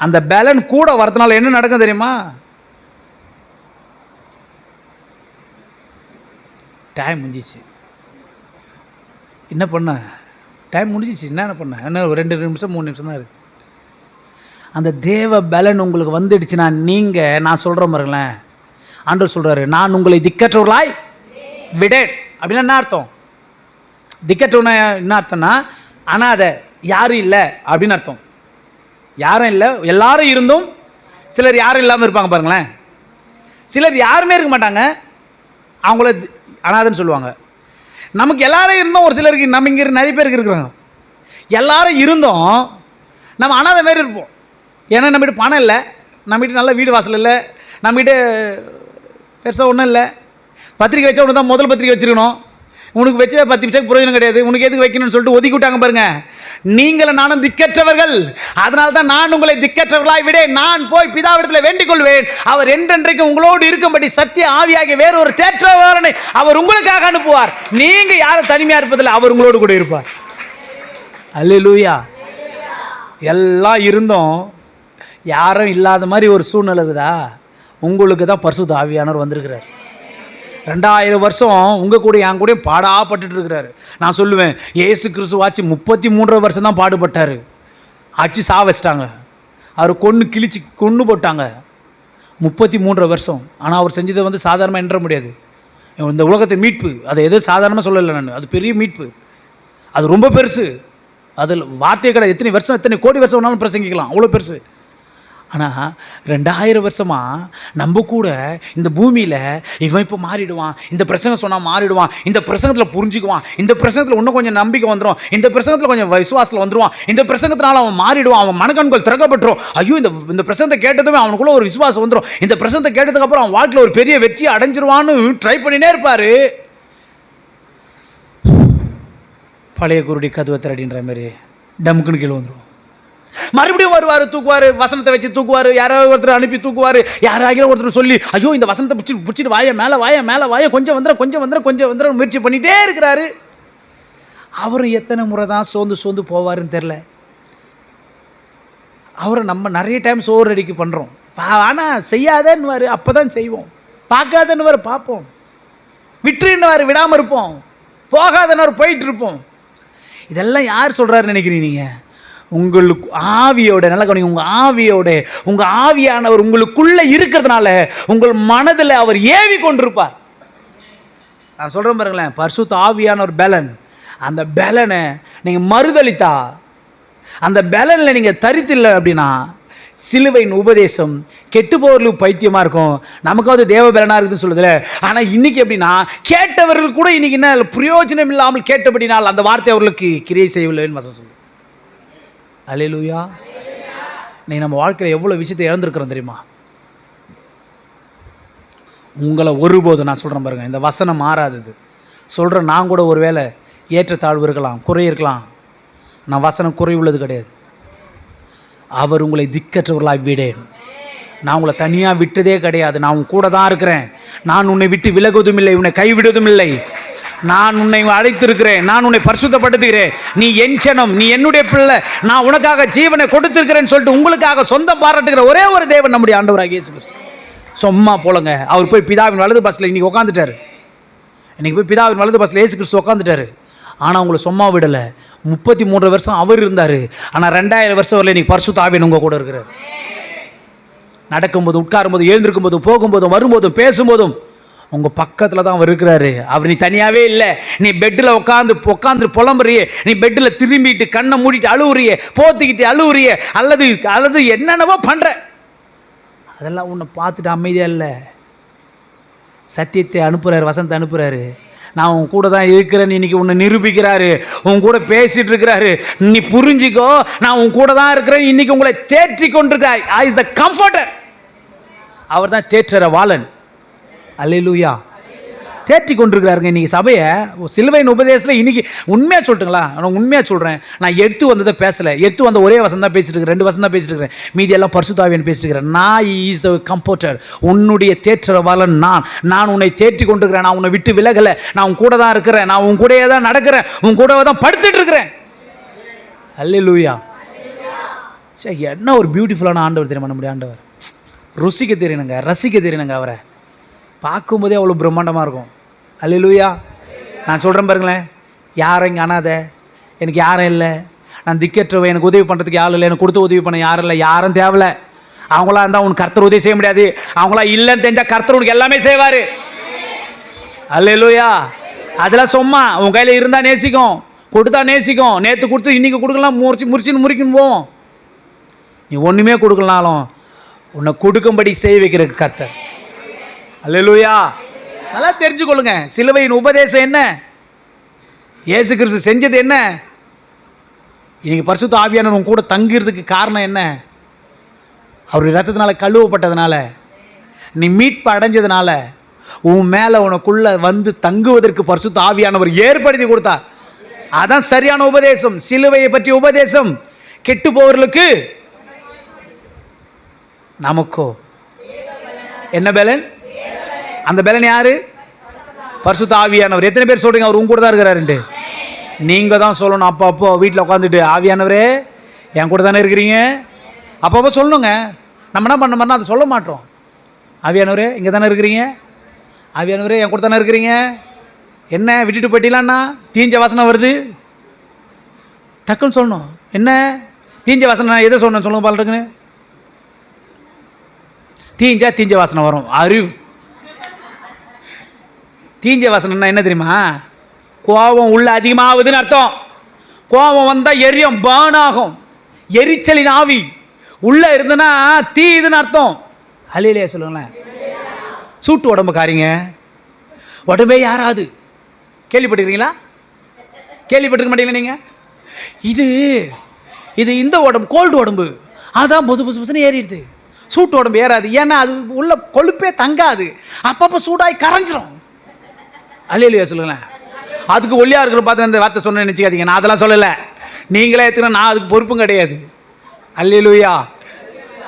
அந்த பலன் கூட வரதுனால என்ன நடக்கும் தெரியுமா? டைம் முடிஞ்சிச்சு. என்ன பண்ண? டைம் முடிஞ்சிச்சு. என்ன பண்ண? என்ன 2 நிமிஷம் 3 நிமிஷம் தான் இருக்குது. அந்த தேவ பலன் உங்களுக்கு வந்துடுச்சுன்னா நீங்கள், நான் சொல்கிற மாதிரிங்களேன், ஆண்டவர் சொல்கிறாரு, நான் உங்களை திக்கற்றவர்களாய் விடேன். அப்படின்னா என்ன அர்த்தம்? திக்கற்றவனா என்ன அர்த்தம்னா அனாதை, யாரும் இல்லை அப்படின்னு அர்த்தம். யாரும் இல்லை, எல்லாரும் இருந்தும் சிலர் யாரும் இல்லாமல் இருப்பாங்க பாருங்களேன். சிலர் யாருமே இருக்க மாட்டாங்க, அவங்கள அனாதைன்னு சொல்லுவாங்க. நமக்கு எல்லாரும் இருந்தோம், ஒரு சிலருக்கு நம்ம இங்கே நிறைய பேருக்கு இருக்கிறாங்க. எல்லாரும் இருந்தோம் நம்ம அனாதை மாரி இருப்போம். ஏன்னா நம்மகிட்ட பணம் இல்லை, நம்மகிட்ட நல்ல வீடு வாசல் இல்லை, நம்மகிட்ட பெருசாக ஒன்றும் இல்லை. பத்திரிக்கை வச்சா ஒன்று தான் முதல் பத்திரிக்கை வச்சுருக்கணும். உனக்கு வச்ச 10 நிமிஷம் பிரயோஜனம் கிடையாது, உனக்கு எதுக்கு வைக்கணும்னு சொல்லிட்டு ஒதுக்கி விட்டாங்க பாருங்க. நீங்களும் நானும் திக்கற்றவர்கள். அதனால தான் நான் உங்களை திக்கற்றவர்களாய் விடேன். நான் போய் பிதாவிடத்தில் வேண்டிக் கொள்வேன், அவர் என்றென்றைக்கு உங்களோடு இருக்கும்படி சத்திய ஆவியாகிய வேறு ஒரு தேற்றவாளனை அவர் உங்களுக்காக அனுப்புவார். நீங்க யாரும் தனிமையா இருப்பதில்லை, அவர் உங்களோடு கூட இருப்பார். அல்லேலூயா. எல்லாம் இருந்தோம் யாரும் இல்லாத மாதிரி ஒரு சூழ்நிலை இருக்குதா? உங்களுக்கு தான் பரிசுத்த ஆவியானவர் வந்திருக்கிறார். 2000 வருஷம் உங்கள் கூட என் கூட பாடாப்பட்டு இருக்கிறாரு. நான் சொல்லுவேன், ஏசு கிறிஸ்துவாச்சு 33 வருஷம் தான் பாடுபட்டார். அச்சு வச்சிட்டாங்க, அவர் கொன்று போட்டாங்க 33 வருஷம். ஆனால் அவர் செஞ்சதை வந்து சாதாரணமாக எண்ண முடியாது. இந்த உலகத்தை மீட்பு, அதை எதுவும் சாதாரணமாக சொல்லலை நான். அது பெரிய மீட்பு, அது ரொம்ப பெருசு. அதில் வார்த்தையை கடை எத்தனை வருஷம் எத்தனை கோடி வருஷம் வேணாலும் பிரசங்கிக்கலாம், அவ்வளோ பெருசு. ஆனால் 2000 வருஷமாக நம்ம கூட இந்த பூமியில் இவன் இப்போ மாறிடுவான், இந்த பிரசங்கம் சொன்னால் மாறிடுவான், இந்த பிரசங்கத்தில் புரிஞ்சுக்குவான், இந்த பிரசங்கத்தில் இன்னும் கொஞ்சம் நம்பிக்கை வந்துடும், இந்த பிரசங்கத்தில் கொஞ்சம் விசுவாசத்தில் வந்துடுவான், இந்த பிரசங்கத்தினால அவன் மாறிடுவான், அவன் மனக்கண்கள் திறக்கப்பட்டுரும். ஐயோ இந்த பிரசங்கத்தை கேட்டதுமே அவனுக்குள்ள ஒரு விசுவாசம் வந்துடும், இந்த பிரசங்கத்தை கேட்டதுக்கப்புறம் அவன் வாழ்க்கையில் ஒரு பெரிய வெற்றியை அடைஞ்சிருவான்னு ட்ரை பண்ணினே இருப்பார். பழைய குருடி கதுவை திரடின்ற மாதிரி டம்குன்னு கீழே வந்துடும். மறுபடியும் வருவார், தூக்குவார், வசனத்தை வச்சு தூக்குவார், யாராவது ஒருத்தர் அனுப்பி தூக்குவார், யாராவது ஒருத்தர் சொல்லி ஐயோ இந்த வசனத்தை பிடிச்சிட்டு வாய மேலே கொஞ்சம் வந்துட முயற்சி பண்ணிகிட்டே இருக்கிறாரு. அவரும் எத்தனை முறை தான் சோர்ந்து போவாருன்னு தெரில. அவரை நம்ம நிறைய டைம் சோறு அடிக்க பண்ணுறோம். ஆனால் செய்யாதேன்னுவார், அப்போ தான் செய்வோம். பார்க்காதன்னுவார், பார்ப்போம். விட்டுருன்னுவார், விடாமல் இருப்போம். போகாதனர் போயிட்டு இருப்போம். இதெல்லாம் யார் சொல்கிறாருன்னு நினைக்கிறீங்க நீங்கள்? உங்களுக்கு ஆவியோட, நல்ல கவனிங்க, உங்கள் ஆவியானவர் உங்களுக்குள்ளே இருக்கிறதுனால உங்கள் மனதில் அவர் ஏவி கொண்டிருப்பார். நான் சொல்கிறேன் பாருங்களேன், பரிசுத்த ஆவியான ஒரு பலன். அந்த பலனை நீங்கள் மறுதளித்தா, அந்த பலனில் நீங்கள் தரித்தில்லை அப்படின்னா, சிலுவையின் உபதேசம் கெட்டு போவர்களுக்கு பைத்தியமாக இருக்கும், நமக்காவது தேவ பலனாக இருக்குதுன்னு சொல்லுதில்ல. ஆனால் இன்றைக்கி எப்படின்னா, கேட்டவர்கள் கூட இன்றைக்கி என்ன பிரயோஜனம் இல்லாமல் கேட்டபடினால் அந்த வார்த்தை அவர்களுக்கு கிரியை செய்யவில்லைன்னு வசனம் சொல்லு. அல்லேலூயா. நீ நம்ம வாழ்க்கையில் எவ்வளோ விஷயத்தை இழந்திருக்கிறோம் தெரியுமா? உங்களை ஒருபோது நான் சொல்கிறேன் பாருங்கள், இந்த வசனம் மாறாதது சொல்கிறேன். நான் கூட ஒரு வேளை ஏற்றத்தாழ்வு இருக்கலாம், குறை இருக்கலாம். நான் வசனம் குறை உள்ளது கிடையாது. அவர் உங்களை திக்கற்றவர்களாய் விடேன். நான் உங்களை தனியாக விட்டதே கிடையாது. நான் உன் கூட தான் இருக்கிறேன். நான் உன்னை விட்டு விலகுவதும் இல்லை, உன்னை கைவிடுவதும் இல்லை. நான் உன்னை அழைத்திருக்கிறேன், நான் உன்னை பரிசுத்தப்படுத்துகிறேன். நீ என் ஜனம், நீ என்னுடைய பிள்ளை, நான் உனக்காக ஜீவனை கொடுத்திருக்கிறேன்னு சொல்லிட்டு உங்களுக்காக சொந்தம் பாராட்டுகிற ஒரே ஒரு தேவன் நம்முடைய ஆண்டவராகிய இயேசு கிறிஸ்து. சும்மா போலங்க, அவர் போய் பிதாவின் வலது பஸ்ஸில் இன்றைக்கி உட்காந்துட்டார். இன்றைக்கி போய் பிதாவின் வலது பஸ்ஸில் இயேசு கிறிஸ்து உட்காந்துட்டார். ஆனால் உங்களை சும்மா விடலை. 33 வருஷம் அவர் இருந்தார். ஆனால் 2000 வருஷம் வரல இன்றைக்கி பரிசுத்த ஆவியானவர் உங்கள் கூட இருக்கிறார். நடக்கும்போதும், உட்காரும்போதும், எழுந்திருக்கும் போதும், போகும்போதும், வரும்போதும், பேசும்போதும் உங்கள் பக்கத்தில் தான் அவர் இருக்கிறாரு. அவர் நீ தனியாகவே இல்லை. நீ பெட்டில் உட்காந்து புலம்புறியே, நீ பெட்டில் திரும்பிட்டு கண்ணை மூடிட்டு அழுவுறியே, போத்திக்கிட்டு அழுவுறியே, அல்லது என்னென்னவோ பண்ணுற, அதெல்லாம் உன்னை பார்த்துட்டு அமைதியாக இல்லை. சத்தியத்தை அனுப்புகிறாரு, வசனத்தை அனுப்புகிறாரு. நான் உன் கூட தான் இருக்கிறேன்னு இன்றைக்கி உன்னை நிரூபிக்கிறாரு. உன் கூட பேசிகிட்டு இருக்கிறாரு. நீ புரிஞ்சிக்கோ, நான் உன் கூட தான் இருக்கிறேன். இன்றைக்கி உங்களை தேற்றி கொண்டிருக்காய். ஐ இஸ் த கம்ஃபர்டர். அவர் தான் தேற்றற வாளன். அல்லேலூயா. தேற்றி கொண்டிருக்கிறாருங்க இன்றைக்கி சபையை. சிலுவையின் உபதேசத்தில் இன்றைக்கி உண்மையாக சொல்லட்டுங்களா, நான் உண்மையாக சொல்கிறேன். நான் எடுத்து வந்ததை பேசலை. எடுத்து வந்த ஒரே வசனம் தான் பேசிட்டு இருக்கிறேன், 2 வசனம் தான் பேசிட்டு இருக்கிறேன். மீதி எல்லாம் பரிசுத்த ஆவியானவர் பேசிட்டு இருக்கிறேன். நான் இஸ் த கம்ஃபர்டர், உன்னுடைய தேற்றவாளன் நான் உன்னை தேற்றி கொண்டிருக்கிறேன். நான் உன்னை விட்டு விலகலை. நான் உன் கூட தான் இருக்கிறேன். நான் உன் கூடயே தான் நடக்கிறேன். உன் கூடவே தான் படுத்துட்டு இருக்கிறேன். அல்லேலூயா. சரி, என்ன ஒரு பியூட்டிஃபுல்லான ஆண்டவர் தெரியுமா நம்முடைய ஆண்டவர். ருசிக்க தெரியணுங்க, ரசிக்க தெரியணுங்க. அவரை பார்க்கும்போதே அவ்வளோ பிரம்மாண்டமாக இருக்கும். அல்லேலூயா. நான் சொல்கிறேன் பாருங்களேன், யாரும் இங்கே அனாதை, எனக்கு யாரும் இல்லை, நான் திக்கற்றவை, எனக்கு உதவி பண்ணுறதுக்கு யாரும் இல்லை, எனக்கு கொடுத்து உதவி பண்ண யாரும் இல்லை, யாரும் தேவையில்லை. அவங்களா இருந்தால் உனக்கு கர்த்தர் உதவி செய்ய முடியாது. அவங்களா இல்லைன்னு தெரிஞ்சால் கர்த்தர் உனக்கு எல்லாமே செய்வார். அல்லேலூயா. அதெல்லாம் சும்மா உன் கையில் இருந்தால் நேசிக்கும், கொடுத்தா நேசிக்கும். நேற்று கொடுத்து இன்றைக்கி கொடுக்கலாம், முறிச்சின்னு போவோம். நீ ஒன்றுமே கொடுக்கலனாலும் உன்னை கொடுக்கும்படி செய்ய வைக்கிறதுக்கு கர்த்தர். அல்லேலூயா. நல்லா தெரிஞ்சுக்கொள்ளுங்க, சிலுவையின் உபதேசம் என்ன, இயேசு கிறிஸ்து செஞ்சது என்ன, இன்னைக்கு பரிசுத்த ஆவியானவர் உன் கூட தங்கிறதுக்கு காரணம் என்ன? அவருடைய ரத்தத்தினால கழுவப்பட்டதுனால, நீ மீட்பு அடைஞ்சதுனால, உன் மேலே உனக்குள்ள வந்து தங்குவதற்கு பரிசுத்த ஆவியானவர் ஏற்படுத்தி கொடுத்தார். அதான் சரியான உபதேசம். சிலுவையை பற்றிய உபதேசம் கெட்டு போவர்களுக்கு, நமக்கோ என்ன பலன்? அந்த பலன் யாரு? பரிசுத்த ஆவியானவர். எத்தனை பேர் சொல்றீங்க அவர் உங்க கூட தான் இருக்கிறாருன்ட்டு? நீங்கள் தான் சொல்லணும். அப்போ வீட்டில் உட்காந்துட்டு, ஆவியானவரே என் கூட தானே இருக்கிறீங்க, அப்போ சொல்லணுங்க. நம்ம என்ன பண்ண மாதிரினா அதை சொல்ல மாட்டோம். ஆவியானவரே இங்கே தானே இருக்கிறீங்க, ஆவியானவரே என் கூட தானே இருக்கிறீங்க. என்ன விட்டுட்டு போயிட்டீங்களான்னா தீஞ்ச வாசனை வருது, டக்குன்னு சொல்லணும். என்ன தீஞ்ச வாசனை? நான் எதை சொன்னேன் சொல்லுங்க பாருங்க. தீஞ்ச வாசனை வரும். அறிவு தீஞ்ச வாசனைன்னா என்ன தெரியுமா? கோபம் உள்ள அதிகமாகுதுன்னு அர்த்தம். கோபம் வந்தால் எரியும், பேர்ன் ஆகும். எரிச்சலின் ஆவி உள்ள இருந்துன்னா தீ இதுன்னு அர்த்தம். அல்லேலூயா சொல்லுங்களேன். சூட்டு உடம்புக்காரிங்க, உடம்பே யாராது கேள்விப்பட்டிருக்கீங்களா? கேள்விப்பட்டிருக்க மாட்டீங்களா நீங்கள்? இது இந்த உடம்பு கோல்டு உடம்பு, அதான் புது புதுன்னு ஏறிடுது. சூட்டு உடம்பு ஏறாது, ஏன்னா அது உள்ள கொழுப்பே தங்காது, அப்பப்போ சூடாகி கரைஞ்சிரும். அல்லேலூயா சொல்லுங்களேன். அதுக்கு ஒல்லியாக இருக்கிற பார்த்து அந்த வார்த்தை சொன்னேன்னு நினச்சிக்காதீங்க, நான் அதெல்லாம் சொல்லலை. நீங்களே எடுத்துனா நான் அதுக்கு பொறுப்பும் கிடையாது. அல்லேலூயா,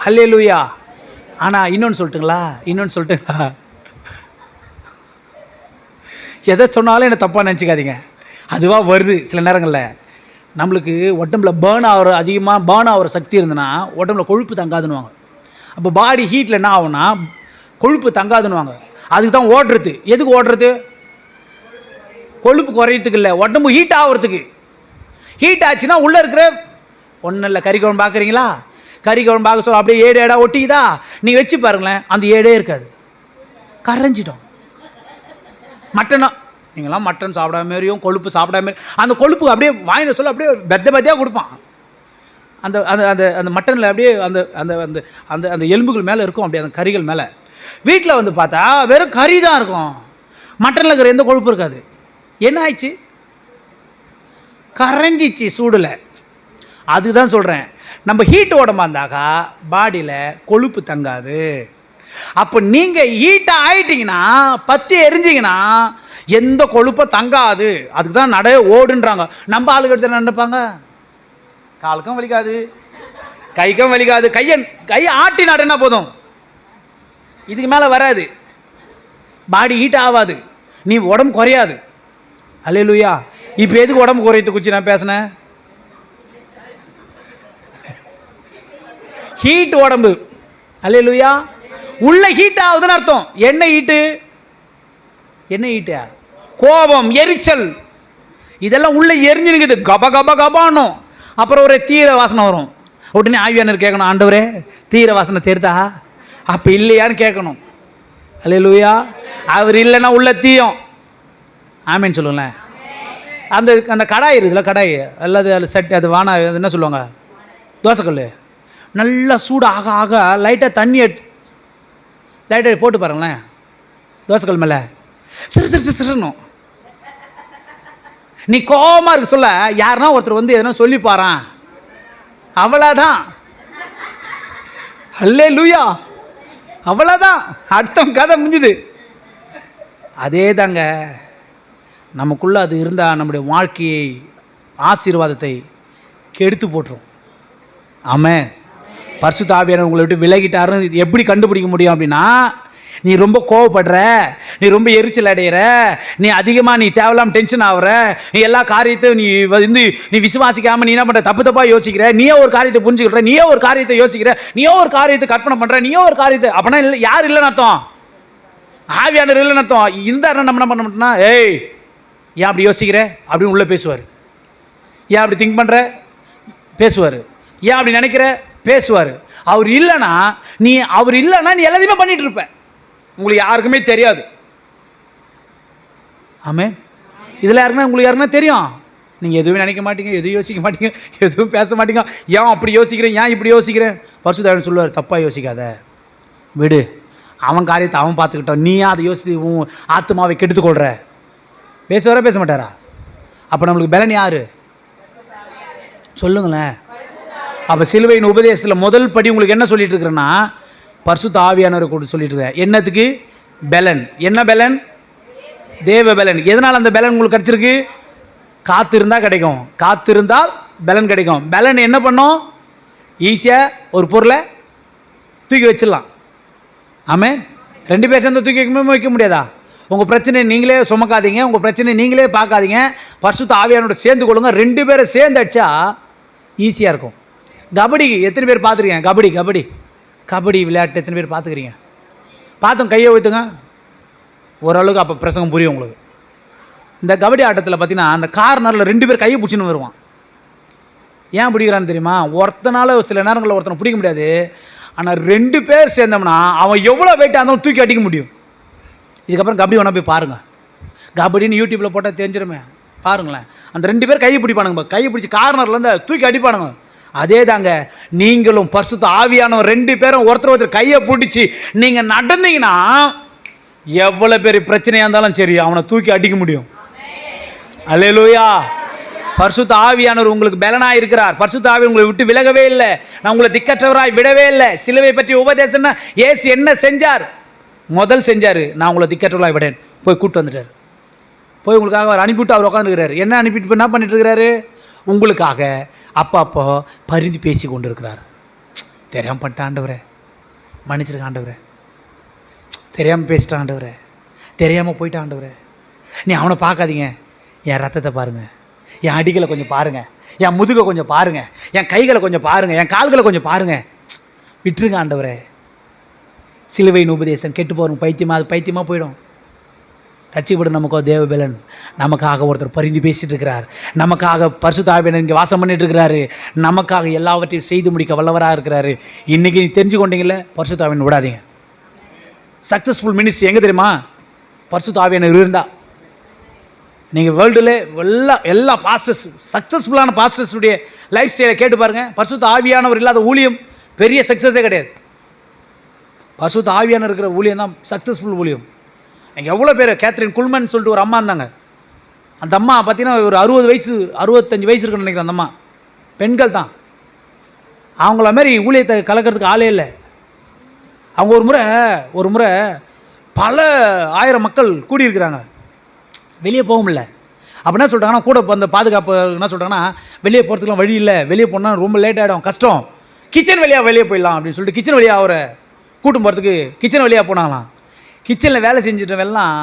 அல்லேலூயா. ஆனால் இன்னொன்று சொல்லட்டுங்களா, எதை சொன்னாலும் என்ன தப்பாக நினச்சிக்காதீங்க. அதுவாக வருது சில நேரங்களில். நம்மளுக்கு உடம்புல அதிகமாக பேர்ன் ஆகிற சக்தி இருந்ததுன்னா உடம்புல கொழுப்பு தங்காதுன்னுவாங்க. அப்போ பாடி ஹீட்டில் என்ன ஆகும்னா கொழுப்பு தங்காதுன்னுவாங்க. அதுக்கு தான் ஓடுறது. எதுக்கு ஓடுறது? கொழுப்பு குறையத்துக்கு இல்லை, உடம்பு ஹீட் ஆகிறதுக்கு. ஹீட் ஆச்சுன்னா உள்ளே இருக்கிற ஒன்றும் இல்லை. கறி குழம்பு பார்க்குறீங்களா? கறி குழம்பு பார்க்க சொல்ல அப்படியே 7 ஏடா ஒட்டிக்குதா? நீங்கள் வச்சு பாருங்களேன், அந்த 7 இருக்காது, கரைஞ்சிட்டோம். மட்டனா நீங்களாம் மட்டன் சாப்பிடாம மாரியும் கொழுப்பு சாப்பிடாம அந்த கொழுப்பு அப்படியே வாங்கின சொல்ல அப்படியே பெத்தையாக கொடுப்பான். அந்த அந்த அந்த அந்த மட்டனில் அப்படியே அந்த அந்த அந்த அந்த அந்த எலும்புகள் மேலே இருக்கும், அப்படியே அந்த கறிகள் மேலே. வீட்டில் வந்து பார்த்தா வெறும் கறி தான் இருக்கும், மட்டனில் இருக்கிற எந்த கொழுப்பு இருக்காது. என்ன ஆயிடுச்சு? கரைஞ்சிச்சு சூடில். அதுதான் சொல்கிறேன், நம்ம ஹீட் உடம்பா இருந்தாக்கா பாடியில் கொழுப்பு தங்காது. அப்போ நீங்கள் ஹீட்டாக ஆயிட்டீங்கன்னா, பற்றி எரிஞ்சிங்கன்னா எந்த கொழுப்பை தங்காது. அதுக்கு தான் நடை ஓடுன்றாங்க. நம்ம ஆளுக்கு எடுத்து நினைப்பாங்க, காலுக்கும் வலிக்காது, கைக்கும் வலிக்காது, கை ஆட்டி நாடுனா போதும், இதுக்கு மேலே வராது, பாடி ஹீட் ஆகாது, நீ உடம்பு குறையாது. அல்லேலூயா. இப்போ எதுக்கு உடம்பு குறையத்து குச்சி நான் பேசினேன்? ஹீட் உடம்பு. அல்லேலூயா. உள்ள ஹீட் ஆகுதுன்னு அர்த்தம். என்ன ஹீட்டு? என்ன ஹீட்டா? கோபம், எரிச்சல், இதெல்லாம் உள்ள எரிஞ்சுனுக்குது, கப கப கபானும். அப்புறம் ஒரு தீர வாசனை வரும். உடனே ஆவியானவர் கேட்கணும், ஆண்டவரே தீர வாசனை தெரிதா? அப்போ இல்லையான்னு கேட்கணும். அல்லேலூயா. அவர் இல்லைன்னா உள்ள தீயும். ஆமேன்னு சொல்லுங்களேன். அந்த அந்த கடாய் இருக்குதுல்ல, கடாய் அல்லது அது சட்டி, அது வானா, அது என்ன சொல்லுவாங்க, தோசைக்கல், நல்லா சூடு ஆக ஆக லைட்டாக தண்ணி லைட்டாக போட்டு பாருங்களேன் தோசைக்கல் மேலே, சிறு சிறு சிறுணும். நீ கோபமாக இருக்க சொல்ல யாருன்னா ஒருத்தர் வந்து எதனா சொல்லி பாறான், அவ்வளோதான். அல்லேலூயா. அவ்வளோதான், அர்த்தம், கதை முடிஞ்சுது. அதே தாங்க, நமக்குள்ளே அது இருந்தால் நம்முடைய வாழ்க்கையை, ஆசீர்வாதத்தை கெடுத்து போட்டுரும். ஆமென். பரிசுத்த ஆவியானவர் உங்களை விட்டு விலகிட்டாருன்னு இது எப்படி கண்டுபிடிக்க முடியும் அப்படின்னா, நீ ரொம்ப கோவப்படுற, நீ ரொம்ப எரிச்சல் அடைகிற, நீ அதிகமாக நீ தேவையில்லாமல் டென்ஷன் ஆகுற, நீ எல்லா காரியத்தையும் நீ வந்து நீ விசுவாசிக்காமல் நீ என்ன பண்ணுற, தப்பு தப்பாக யோசிக்கிற, நீயே ஒரு காரியத்தை புரிஞ்சுக்கிற, நீயே ஒரு காரியத்தை யோசிக்கிற, நீயோ ஒரு காரியத்தை கற்பனை பண்ணுற, நீயோ ஒரு காரியத்தை, அப்படின்னா இல்லை, யார் இல்லைன்னு அர்த்தம்? ஆவியானவர் இல்லைன்னு அர்த்தம். இந்த நம்ம என்ன பண்ண மாட்டோம்னா, ஏய் ஏன் அப்படி யோசிக்கிற அப்படின்னு உள்ளே பேசுவார். ஏன் அப்படி திங்க் பண்ணுற பேசுவார். ஏன் அப்படி நினைக்கிற பேசுவார். அவர் இல்லைன்னா நீ எல்லாத்தையுமே பண்ணிட்டு இருப்ப, உங்களுக்கு யாருக்குமே தெரியாது. ஆமென். இதில் உங்களுக்கு தெரியும், நீங்கள் எதுவுமே நினைக்க மாட்டீங்க, எதுவும் யோசிக்க மாட்டீங்க, எதுவும் பேச மாட்டீங்க. ஏன் அப்படி யோசிக்கிறேன், ஏன் இப்படி யோசிக்கிறேன்? பரிசுத்த ஆவியானவர் சொல்லுவார், தப்பாக யோசிக்காத, விடு, அவன் காரியத்தை அவன் பார்த்துக்கிட்டான், நீ அதை யோசித்து உன் ஆத்மாவை கெடுத்துக்கொள்கிற. பேசுவாரா பேச மாட்டாரா? அப்போ நம்மளுக்கு பலன் யார் சொல்லுங்களேன்? அப்போ சிலுவையின் உபதேசத்தில் முதல் படி உங்களுக்கு என்ன சொல்லிட்டு இருக்கிறேன்னா, பரிசுத்த ஆவியானவர் கூட சொல்லிட்டு இருக்க. என்னத்துக்கு பலன்? என்ன பலன்? தேவ பலன். எதனால் அந்த பலன் உங்களுக்கு கிடைச்சிருக்கு? காத்திருந்தால் கிடைக்கும். காத்திருந்தால் பலன் கிடைக்கும். பலன் என்ன பண்ணும்? ஈஸியாக ஒரு பொருளை தூக்கி வச்சிடலாம். ஆமென். 2 பேர் சேர்ந்து தூக்கி வைக்க முடியாதா? உங்கள் பிரச்சனையை நீங்களே சுமக்காதீங்க, உங்கள் பிரச்சனையை நீங்களே பார்க்காதீங்க, பரிசுத்த ஆவியானோட சேர்ந்து கொள்ளுங்க. 2 பேரை சேர்ந்து அடிச்சா ஈஸியாக இருக்கும். கபடி எத்தனை பேர் பார்த்துருக்கீங்க? கபடி விளையாட்டு எத்தனை பேர் பார்த்துக்கிறீங்க? பார்த்தோம், கையை ஊற்றுங்க, ஓரளவுக்கு அப்போ பிரசங்கம் புரியும் உங்களுக்கு. இந்த கபடி ஆட்டத்தில் பார்த்தீங்கன்னா, அந்த கார்னரில் 2 பேர் கையை பிடிச்சின்னு வருவான். ஏன் பிடிக்கிறான்னு தெரியுமா? ஒருத்தனால சில நேரங்களில் ஒருத்தனை பிடிக்க முடியாது, ஆனால் 2 பேர் சேர்ந்தோம்னா அவன் எவ்வளோ வெயிட்டாக இருந்தாலும் தூக்கி அடிக்க முடியும். இதுக்கப்புறம் கபடி வேணா போய் பாருங்கள், கபடின்னு யூடியூப்பில் போட்டால் தெரிஞ்சிருமே, பாருங்களேன். அந்த 2 பேர் கையை பிடிப்பானுங்க, கையை பிடிச்சி கார்னர்லேருந்து தூக்கி அடிப்பானுங்க. அதே தாங்க நீங்களும் பரிசுத்த ஆவியானவர் 2 பேரும் ஒருத்தர் கையை பிடிச்சி நீங்கள் நடந்தீங்கன்னா எவ்வளோ பெரிய பிரச்சனையாக இருந்தாலும் சரி அவனை தூக்கி அடிக்க முடியும். அல்லேலூயா. பரிசுத்த ஆவியானவர் உங்களுக்கு பலனாக இருக்கிறார். பரிசுத்த ஆவி உங்களை விட்டு விலகவே இல்லை, நான் உங்களை திக்கற்றவராய் விடவே இல்லை. சிலுவை பற்றி உபதேசம்னா ஏசு என்ன செஞ்சார்? முதல் செஞ்சார், நான் உங்களை திக்கற்றவராய் விடேன், போய் கூப்பிட்டு வந்துட்டார். போய் உங்களுக்காக அவர் அனுப்பிவிட்டு அவர் உட்காந்துருக்கிறார். என்ன அனுப்பிட்டு என்ன பண்ணிட்டு இருக்கிறாரு? உங்களுக்காக அப்போ பரிந்து பேசி கொண்டு இருக்கிறார். தெரியாமல் பண்ணிட்ட ஆண்டவரே, மன்னிச்சிருக்க ஆண்டவரே, தெரியாமல் பேசிட்ட ஆண்டவரே, தெரியாமல் போயிட்ட ஆண்டவரே. நீ அவனை பார்க்காதீங்க, என் ரத்தத்தை பாருங்கள், என் அடிகளை கொஞ்சம் பாருங்கள், என் முதுகை கொஞ்சம் பாருங்கள், என் கைகளை கொஞ்சம் பாருங்கள், என் கால்களை கொஞ்சம் பாருங்கள், விட்டுருங்க ஆண்டவரே. சிலுவையின் உபதேசம் கெட்டு போகிறோம், பைத்தியமாக போயிடும். ரட்சிக்கப்பட்ட நமக்கோ தேவ பலன். நமக்காக ஒருத்தர் பரிந்து பேசிட்டு இருக்கிறார், நமக்காக பரிசுத்த ஆவியானவர் இங்கே வாசம் பண்ணிட்டு இருக்கிறாரு, நமக்காக எல்லாவற்றையும் செய்து முடிக்க வல்லவராக இருக்கிறாரு. இன்றைக்கி நீ தெரிஞ்சு கொண்டீங்கல்ல, பரிசுத்த ஆவியானவர் விடாதீங்க. சக்ஸஸ்ஃபுல் மினிஸ்ட்ரி எங்கே தெரியுமா? பரிசுத்த ஆவியானவர் இருந்தால். நீங்கள் வேர்ல்டில் எல்லா பாஸ்டர்ஸ், சக்ஸஸ்ஃபுல்லான பாஸ்டர்ஸுடைய லைஃப் ஸ்டைலை கேட்டு பாருங்கள். பரிசுத்த ஆவியானவர் இல்லாத ஊழியம் பெரிய சக்ஸஸே கிடையாது. பரிசுத்த ஆவியானவர் இருக்கிற ஊழியம் தான் சக்ஸஸ்ஃபுல் ஊழியம். நீங்கள் எவ்வளோ பேர், கேத்ரின் குல்மன் சொல்லிட்டு ஒரு அம்மா இருந்தாங்க. அந்த அம்மா பார்த்தீங்கன்னா ஒரு 60 வயசு 65 வயசு இருக்குன்னு நினைக்கிறேன். அந்த அம்மா பெண்கள் தான். அவங்கள மாதிரி ஊழியத்தை கலக்கிறதுக்கு ஆளே இல்லை. அவங்க ஒரு முறை பல 1000 மக்கள் கூடியிருக்கிறாங்க, வெளியே போக முடியல. அப்போ என்ன சொல்கிறாங்கன்னா, கூட அந்த பாதுகாப்பு என்ன சொல்கிறாங்கன்னா, வெளியே போகிறதுக்குலாம் வழி இல்லை, வெளியே போனால் ரொம்ப லேட் ஆகிடும், கஷ்டம், கிச்சன் வழியாக வெளியே போயிடலாம் அப்படின்னு சொல்லிட்டு கிச்சன் வழியாக அவரை கூட்டும் போகிறதுக்கு கிச்சன் வழியாக போனாங்களாம். கிச்சனில் வேலை செஞ்சிட்டவெல்லாம்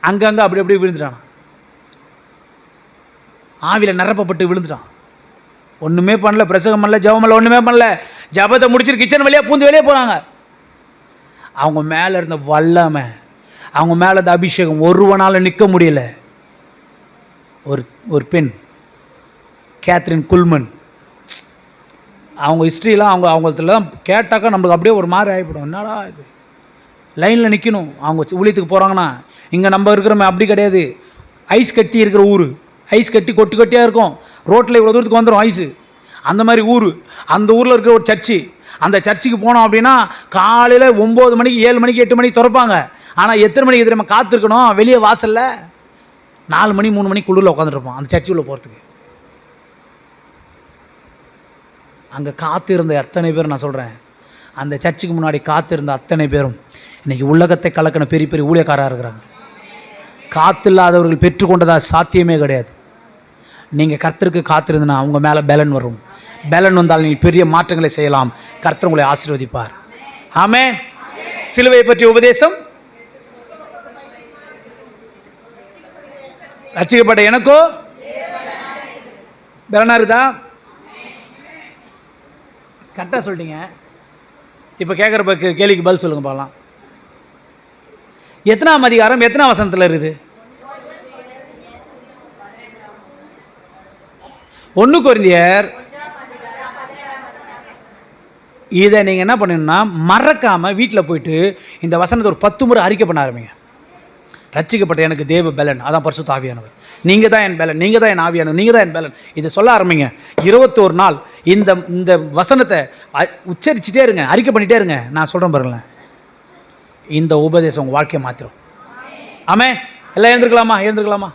அங்கங்கே அப்படி அப்படியே விழுந்துட்டான், ஆவியில் நிரப்பப்பட்டு விழுந்துட்டான். ஒன்றுமே பண்ணல, பிரசங்கம் பண்ணல, ஜபம் பண்ணல, ஒன்றுமே பண்ணல. ஜபத்தை முடிச்சுட்டு கிச்சன் வழியாக பூந்து வெளியே போகிறாங்க. அவங்க மேலே இருந்த வல்லமை, அவங்க மேலே இருந்த அபிஷேகம் ஒருவனால் நிற்க முடியல. ஒரு பெண், கேத்ரின் குல்மன், அவங்க ஹிஸ்ட்ரிலாம் அவங்களெல்லாம் கேட்டாக்கா நம்மளுக்கு அப்படியே ஒரு மாதிரி ஆகிப்படும். என்னடா இது, லைனில் நிற்கணும். அவங்க ஊழியத்துக்கு போகிறாங்கன்னா, இங்கே நம்ம இருக்கிறோமே அப்படி கிடையாது. ஐஸ் கட்டி இருக்கிற ஊர், ஐஸ் கட்டி கொட்டி கொட்டியாக இருக்கும், ரோட்டில் இவ்வளோ தூரத்துக்கு வந்துடும் ஐஸு. அந்த மாதிரி ஊர், அந்த ஊரில் இருக்கிற ஒரு சர்ச்சு. அந்த சர்ச்சுக்கு போனோம் அப்படின்னா காலையில் 9 மணிக்கு 7 மணிக்கு 8 மணிக்கு திறப்பாங்க. ஆனால் எத்தனை மணிக்கு எதிர நம்ம காத்திருக்கணும்? வெளியே வாசலில் 4 மணி 3 மணி குளிரில் உட்காந்துருப்போம் அந்த சர்ச்சுக்குள்ளே போகிறதுக்கு. அங்கே காத்திருந்த அத்தனை பேரும், நான் சொல்கிறேன், அந்த சர்ச்சுக்கு முன்னாடி காத்திருந்த அத்தனை பேரும் இன்றைக்கி உலகத்தை கலக்கின பெரிய பெரிய ஊழியக்காராக இருக்கிறாங்க. காத்தில்லாதவர்கள் பெற்றுக்கொண்டதா சாத்தியமே கிடையாது. நீங்கள் கர்த்தருக்கு காத்திருந்தனா அவங்க மேலே பலன் வரும். பலன் வந்தால் நீங்கள் பெரிய மாற்றங்களை செய்யலாம். கர்த்தர் உங்களை ஆசீர்வதிப்பார். ஆமென். சிலுவை பற்றிய உபதேசம் ரட்சிக்கப்பட்ட எனக்கோ பலனா இருக்குதா? கரெக்டாக சொல்லிட்டீங்க. இப்போ கேட்குற கேள்விக்கு பதில் சொல்லுங்க பார்க்கலாம். எத்தனாம் அதிகாரம் எத்தனாம் வசனத்தில் இருக்குது? 1 கொரிந்தியர். இதை நீங்கள் என்ன பண்ணணும்னா, மறக்காமல் வீட்டில் போயிட்டு இந்த வசனத்தை ஒரு 10 முறை அறிக்கை பண்ண ஆரம்பிங்க. ரட்சிக்கப்பட்ட எனக்கு தேவ பலன், அதான் பரிசுத்த ஆவியானவர். நீங்கள் தான் என் பலன், நீங்கள் தான் என் ஆவியானவர், நீங்கள் தான் என் பலன். இதை சொல்ல ஆரம்பிங்க. 21 நாள் இந்த வசனத்தை உச்சரிச்சுட்டே இருங்க, அறிக்கை பண்ணிகிட்டே இருங்க. நான் சொல்கிறேன் பாருங்களேன், இந்த உபதேசம் உங்கள் வாழ்க்கையை மாற்றிடும். ஆமென். எல்லாம் எழுந்திருக்கலாமா? எழுந்திருக்கலாமா?